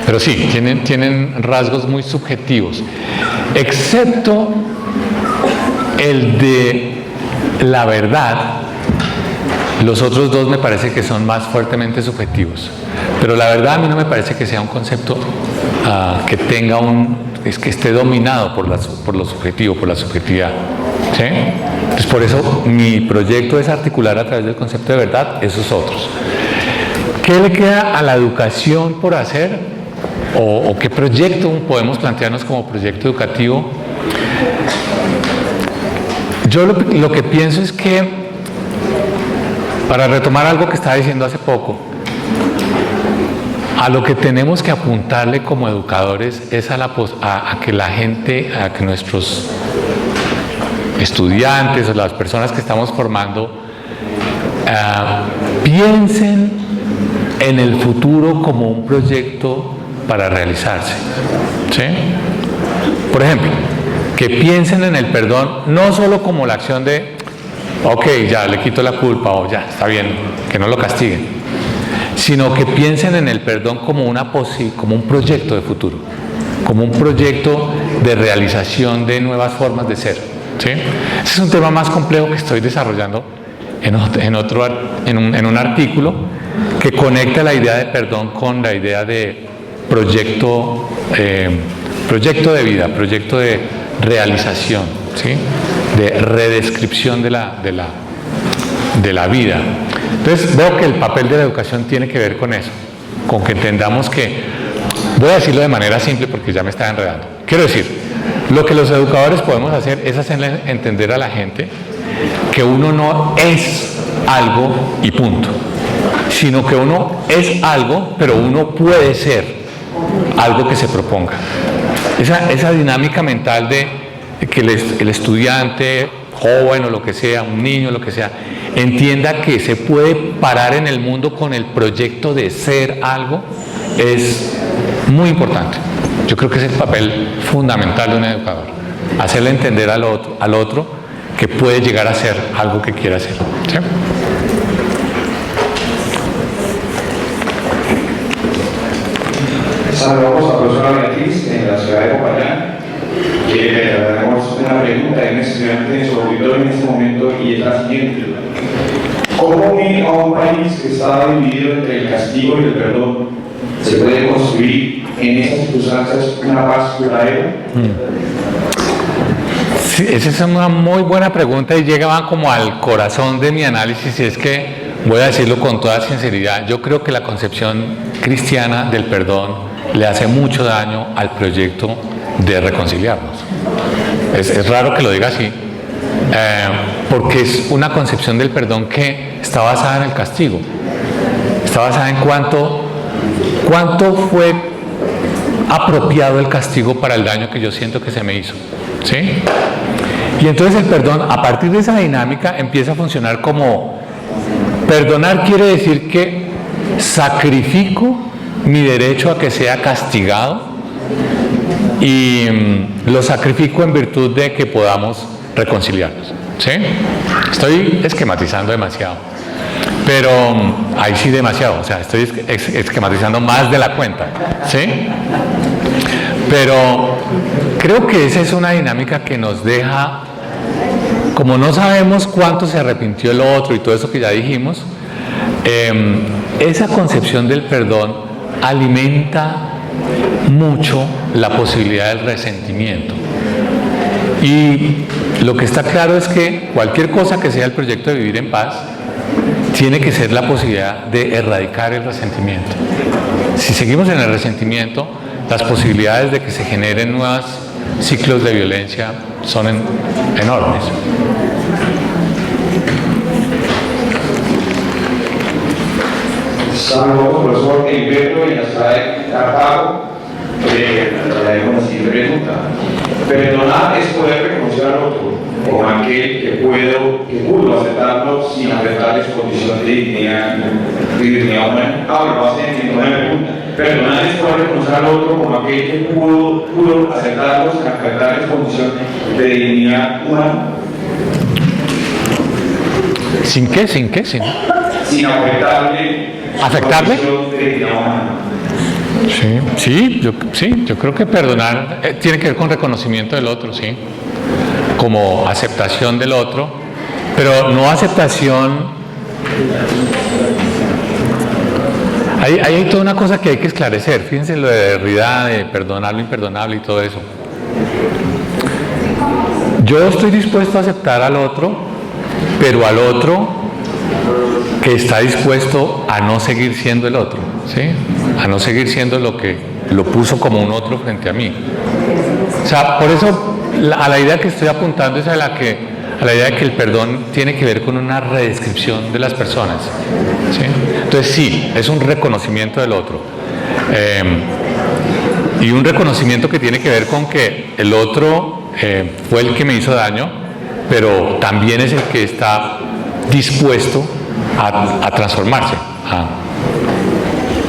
Pero sí, tienen rasgos muy subjetivos, excepto el de la verdad. Los otros dos me parece que son más fuertemente subjetivos. Pero la verdad a mí no me parece que sea un concepto que tenga que esté dominado por lo subjetivo, por la subjetividad. ¿Sí? Entonces por eso mi proyecto es articular a través del concepto de verdad esos otros. ¿Qué le queda a la educación por hacer? ¿O qué proyecto podemos plantearnos como proyecto educativo? Yo lo que pienso es que, para retomar algo que estaba diciendo hace poco, a lo que tenemos que apuntarle como educadores es a que la gente, a que nuestros estudiantes o las personas que estamos formando piensen en el futuro como un proyecto para realizarse. ¿Sí? Por ejemplo, que piensen en el perdón no solo como la acción de ok, ya le quito la culpa o ya, está bien, que no lo castiguen, sino que piensen en el perdón como un proyecto de futuro, como un proyecto de realización de nuevas formas de ser. ¿Sí? Ese es un tema más complejo que estoy desarrollando en un artículo que conecta la idea de perdón con la idea de proyecto de vida, proyecto de realización, ¿sí? De redescripción de la vida. Entonces veo que el papel de la educación tiene que ver con eso, con que entendamos que, voy a decirlo de manera simple porque ya me está enredando, quiero decir, lo que los educadores podemos hacer es hacerle entender a la gente que uno no es algo y punto, sino que uno es algo, pero uno puede ser algo que se proponga. Esa dinámica mental de que el estudiante joven o lo que sea, un niño, lo que sea, entienda que se puede parar en el mundo con el proyecto de ser algo, es muy importante. Yo creo que es el papel fundamental de un educador, hacerle entender al otro que puede llegar a ser algo que quiera ser. ¿Sí? Saludamos a la profesora Beatriz en la ciudad de Popayán. Tenemos una pregunta de un estudiante en su auditorio en este momento y es la siguiente. ¿Cómo unir a un país que está dividido entre el castigo y el perdón? ¿Se puede construir en esas circunstancias una paz duradera? Sí, esa es una muy buena pregunta y llega como al corazón de mi análisis, y es que, voy a decirlo con toda sinceridad, yo creo que la concepción cristiana del perdón le hace mucho daño al proyecto de reconciliarnos. Es raro que lo diga así, porque es una concepción del perdón que está basada en el castigo, está basada en cuánto fue apropiado el castigo para el daño que yo siento que se me hizo. ¿sí? Y entonces el perdón, a partir de esa dinámica, empieza a funcionar como: perdonar quiere decir que sacrifico mi derecho a que sea castigado y lo sacrifico en virtud de que podamos reconciliarnos, ¿sí? Estoy esquematizando demasiado, pero ahí sí demasiado, o sea, estoy esquematizando más de la cuenta, ¿sí? Pero creo que esa es una dinámica que nos deja, como no sabemos cuánto se arrepintió el otro y todo eso que ya dijimos, esa concepción del perdón alimenta mucho la posibilidad del resentimiento. Y lo que está claro es que cualquier cosa que sea el proyecto de vivir en paz tiene que ser la posibilidad de erradicar el resentimiento. Si seguimos en el resentimiento, las posibilidades de que se generen nuevos ciclos de violencia son enormes. Saludos, profesor Heriberto, en la ciudad de Cartago. La siguiente pregunta: perdonar es poder reconocer al otro como aquel que pudo aceptarlo sin afectar su condición de dignidad humana. Ahora lo hacen en una pregunta. Perdonar es poder reconocer al otro como aquel que pudo aceptarlo sin afectar su condición de dignidad humana. ¿Sin qué? ¿Sin qué? ¿Sin afectarle? Sí, yo creo que perdonar tiene que ver con reconocimiento del otro, sí, como aceptación del otro, pero no aceptación. Hay toda una cosa que hay que esclarecer. Fíjense lo de Derrida, de perdonar lo imperdonable y todo eso. Yo estoy dispuesto a aceptar al otro, pero al otro que está dispuesto a no seguir siendo el otro, ¿sí? A no seguir siendo lo que lo puso como un otro frente a mí. O sea, por eso a la idea que estoy apuntando es a la idea de que el perdón tiene que ver con una redescripción de las personas, ¿sí? Entonces sí, es un reconocimiento del otro. Y un reconocimiento que tiene que ver con que el otro fue el que me hizo daño, pero también es el que está dispuesto a transformarse.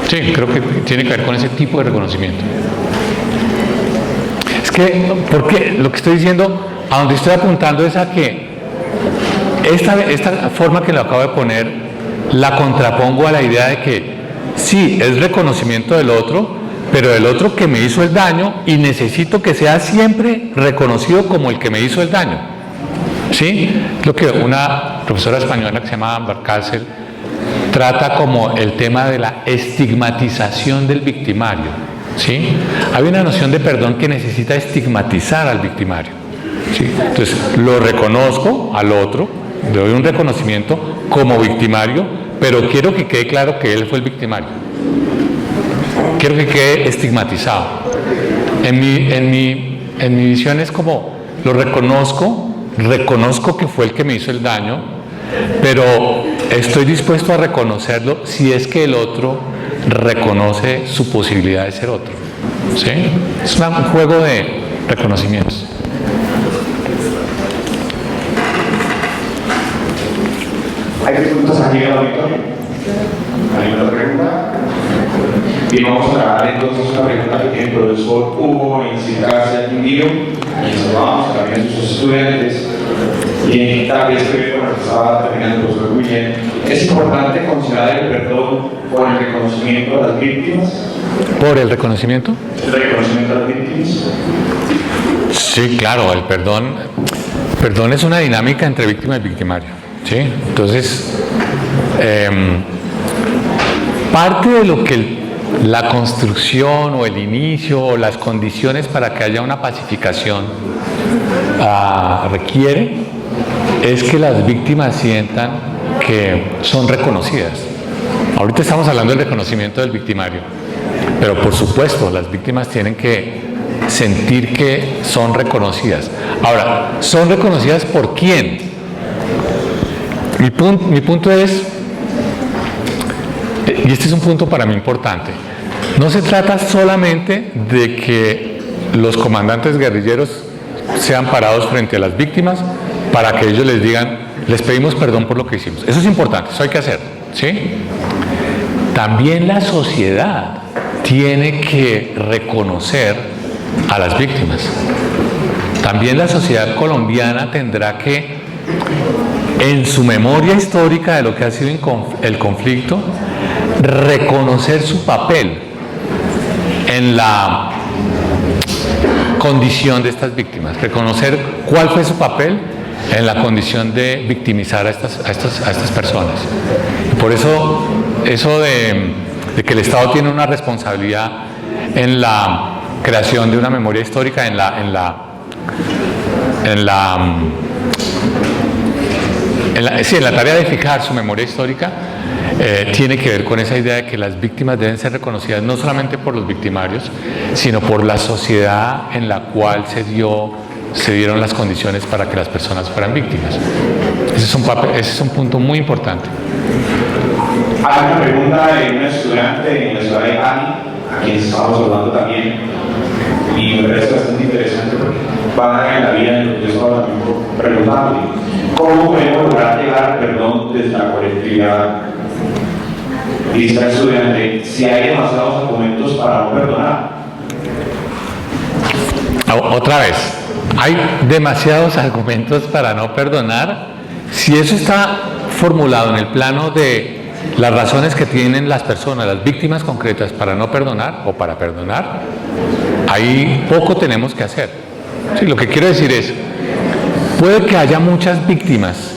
Sí, creo que tiene que ver con ese tipo de reconocimiento. Es que, porque lo que estoy diciendo, a donde estoy apuntando es a que esta forma que lo acabo de poner, la contrapongo a la idea de que sí, es reconocimiento del otro, pero del otro que me hizo el daño, y necesito que sea siempre reconocido como el que me hizo el daño. ¿Sí? Lo que una profesora española que se llama Barcárcel trata como el tema de la estigmatización del victimario, ¿sí? Hay una noción de perdón que necesita estigmatizar al victimario, ¿sí? Entonces, lo reconozco al otro, le doy un reconocimiento como victimario, pero quiero que quede claro que él fue el victimario. Quiero que quede estigmatizado. En mi visión es como, lo reconozco que fue el que me hizo el daño, pero estoy dispuesto a reconocerlo si es que el otro reconoce su posibilidad de ser otro, ¿sí? Es un juego de reconocimientos. ¿Hay preguntas aquí en el auditorio? ¿Hay otra pregunta? Bien, vamos a grabar entonces una pregunta que tiene el profesor Hugo Incitarse Quindío, y nos vamos también a sus estudiantes, y tal vez que con lo que estaba terminando el profesor William. ¿Es importante considerar el perdón por el reconocimiento a las víctimas? ¿Por el reconocimiento? ¿El reconocimiento a las víctimas? Sí, claro, el perdón es una dinámica entre víctima y victimario, ¿sí? Entonces, parte de lo que la construcción o el inicio o las condiciones para que haya una pacificación requiere es que las víctimas sientan que son reconocidas. Ahorita estamos hablando del reconocimiento del victimario, pero por supuesto las víctimas tienen que sentir que son reconocidas. Ahora, ¿son reconocidas por quién? Mi punto es, y este es un punto para mí importante, no se trata solamente de que los comandantes guerrilleros sean parados frente a las víctimas para que ellos les digan, les pedimos perdón por lo que hicimos. Eso es importante, eso hay que hacer, ¿sí? También la sociedad tiene que reconocer a las víctimas. También la sociedad colombiana tendrá que, en su memoria histórica de lo que ha sido el conflicto, reconocer su papel en la condición de estas víctimas, reconocer cuál fue su papel en la condición de victimizar a estas personas. Y por eso de que el Estado tiene una responsabilidad en la creación de una memoria histórica, en la tarea de fijar su memoria histórica, tiene que ver con esa idea de que las víctimas deben ser reconocidas no solamente por los victimarios, sino por la sociedad en la cual se dieron las condiciones para que las personas fueran víctimas. Ese es un punto muy importante. Hay una pregunta de una estudiante en la ciudad de Cali, a quien estamos hablando también, y me parece bastante interesante porque va en la vida de lo que yo estaba también preguntando. ¿Cómo podemos lograr llegar al perdón desde la colectividad? Dice la estudiante, si hay demasiados argumentos para no perdonar. Otra vez, hay demasiados argumentos para no perdonar. Si eso está formulado en el plano de las razones que tienen las personas, las víctimas concretas para no perdonar o para perdonar, ahí poco tenemos que hacer. Sí, lo que quiero decir es, puede que haya muchas víctimas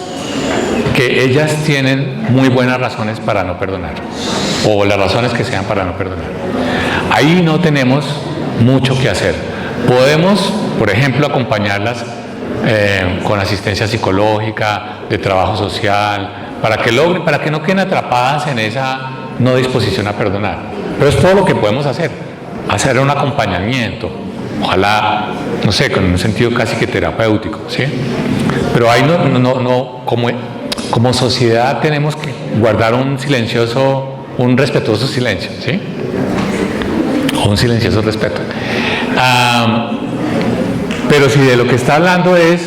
que ellas tienen muy buenas razones para no perdonar, o las razones que sean para no perdonar. Ahí no tenemos mucho que hacer. Podemos, por ejemplo, acompañarlas con asistencia psicológica, de trabajo social, para que no queden atrapadas en esa no disposición a perdonar. Pero es todo lo que podemos hacer un acompañamiento, ojalá, no sé, con un sentido casi que terapéutico, ¿sí? Pero ahí como sociedad tenemos que guardar un respetuoso silencio, ¿sí? Un silencioso respeto. Pero si de lo que está hablando es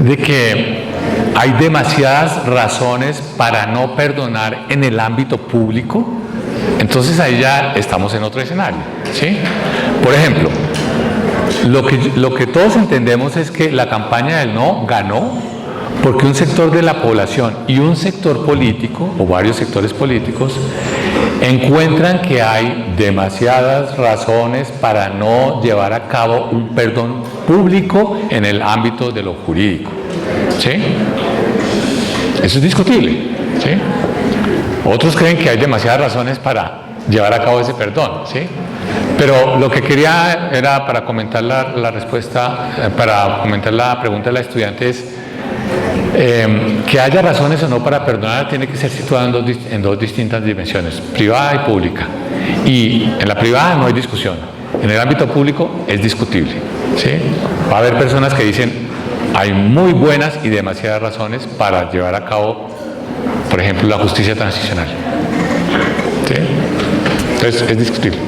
de que hay demasiadas razones para no perdonar en el ámbito público, entonces ahí ya estamos en otro escenario, ¿sí? Por ejemplo, lo que todos entendemos es que la campaña del no ganó porque un sector de la población y un sector político, o varios sectores políticos, encuentran que hay demasiadas razones para no llevar a cabo un perdón público en el ámbito de lo jurídico, ¿sí? Eso es discutible, ¿sí? Otros creen que hay demasiadas razones para llevar a cabo ese perdón, ¿sí? Pero lo que quería era, para comentar la respuesta, para comentar la pregunta de la estudiante, es que haya razones o no para perdonar tiene que ser situado en dos distintas dimensiones, privada y pública. Y en la privada no hay discusión, en el ámbito público es discutible, ¿sí? Va a haber personas que dicen hay muy buenas y demasiadas razones para llevar a cabo, por ejemplo, la justicia transicional, ¿sí? Entonces es discutible.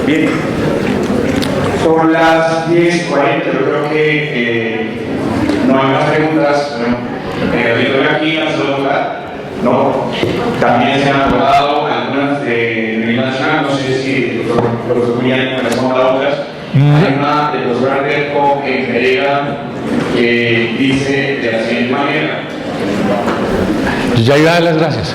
Bien, son las 10:40, yo creo que no hay más preguntas. Bueno, aquí en la segunda, no, también se han abordado algunas de nivel nacional, no sé si el profesor Julián me responda otras. Hay una del profesor Alberto Pereira que dice de la siguiente manera. Yo ya iba a dar las gracias.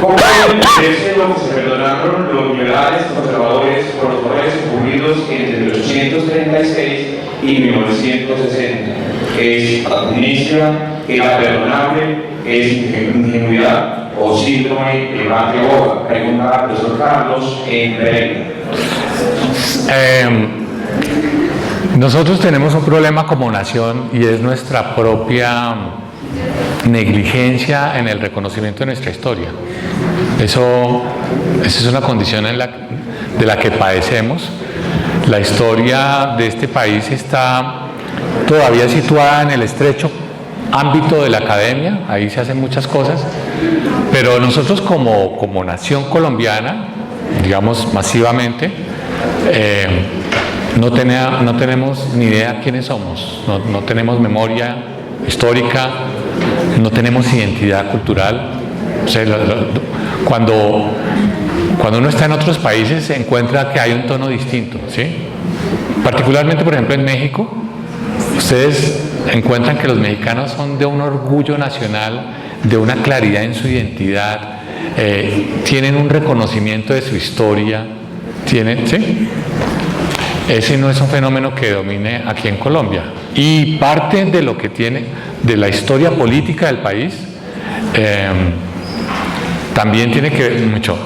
¿Cómo parece lo que se perdonaron los liberales conservadores por los errores ocurridos entre 1836 y 1960? ¿Es amnesia, era perdonable, es ingenuidad o síndrome de Bate Boga? Pregunta al profesor Carlos en Pereira. Nosotros tenemos un problema como nación y es nuestra propia negligencia en el reconocimiento de nuestra historia. Eso es una condición de la que padecemos. La historia de este país está todavía situada en el estrecho ámbito de la academia, ahí se hacen muchas cosas, pero nosotros como nación colombiana, digamos masivamente, no tenemos ni idea quiénes somos, no tenemos memoria histórica, no tenemos identidad cultural. O sea, cuando uno está en otros países se encuentra que hay un tono distinto, ¿sí? Particularmente, por ejemplo, en México, ustedes encuentran que los mexicanos son de un orgullo nacional, de una claridad en su identidad, tienen un reconocimiento de su historia, ¿sí? Ese no es un fenómeno que domine aquí en Colombia. Y parte de lo que tiene, de la historia política del país, también tiene que ver mucho.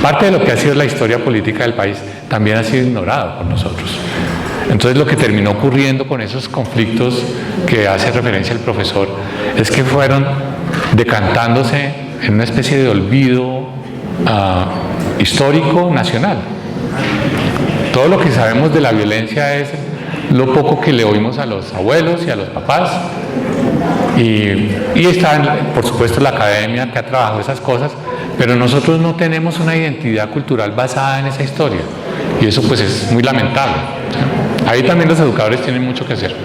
Parte de lo que ha sido la historia política del país también ha sido ignorado por nosotros. Entonces lo que terminó ocurriendo con esos conflictos que hace referencia el profesor es que fueron decantándose en una especie de olvido histórico nacional. Todo lo que sabemos de la violencia es lo poco que le oímos a los abuelos y a los papás. Y está, por supuesto, la academia que ha trabajado esas cosas, pero nosotros no tenemos una identidad cultural basada en esa historia. Y eso pues es muy lamentable. Ahí también los educadores tienen mucho que hacer.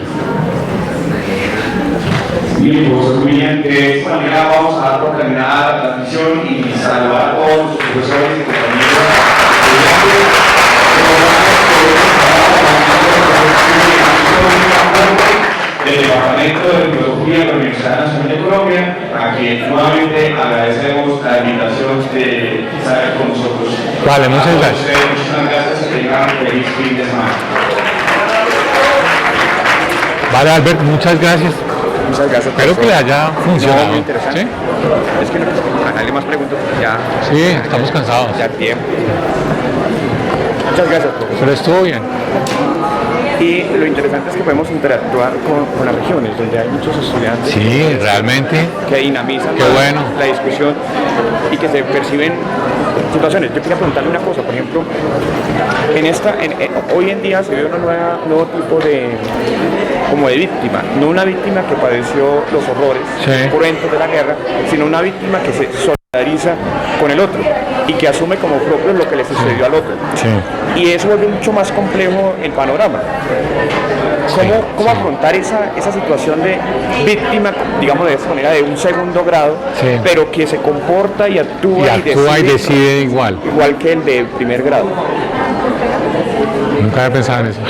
Bien, pues muy bien. De esta manera vamos a dar por terminada la transmisión y saludar a todos los profesores y compañeros del Departamento de Filosofía de la Universidad Nacional de Colombia, a quien nuevamente agradecemos la invitación de estar con nosotros. Vale, muchas gracias. Muchas gracias y que tengan un feliz fin de semana. Vale, Albert, muchas gracias. Muchas gracias. Espero que le haya funcionado. Muy interesante. ¿Sí? Es que a nadie más pregunto, ya. Sí, estamos cansados. Ya tiempo. Muchas gracias, profesor. Pero estuvo bien. Y lo interesante es que podemos interactuar con las regiones, donde hay muchos estudiantes Sí, realmente. que dinamizan Qué bueno. la discusión y que se perciben situaciones. Yo quería preguntarle una cosa, por ejemplo, hoy en día se ve un nuevo tipo como de víctima, no una víctima que padeció los horrores Sí. cruentos de la guerra, sino una víctima que se solidariza con el otro y que asume como propio lo que le sucedió al otro. Sí. Y eso vuelve mucho más complejo el panorama. ¿Cómo afrontar esa situación de víctima, digamos de esa manera, de un segundo grado, Sí. pero que se comporta y actúa, Y decide igual. igual que el de primer grado? Nunca había pensado en eso.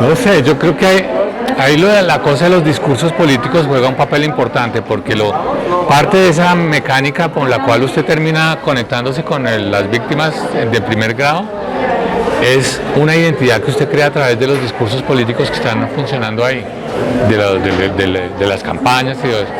No sé, yo creo que ahí la cosa de los discursos políticos juega un papel importante, porque parte de esa mecánica por la cual usted termina conectándose con las víctimas de primer grado es una identidad que usted crea a través de los discursos políticos que están funcionando ahí, de las campañas y todo eso.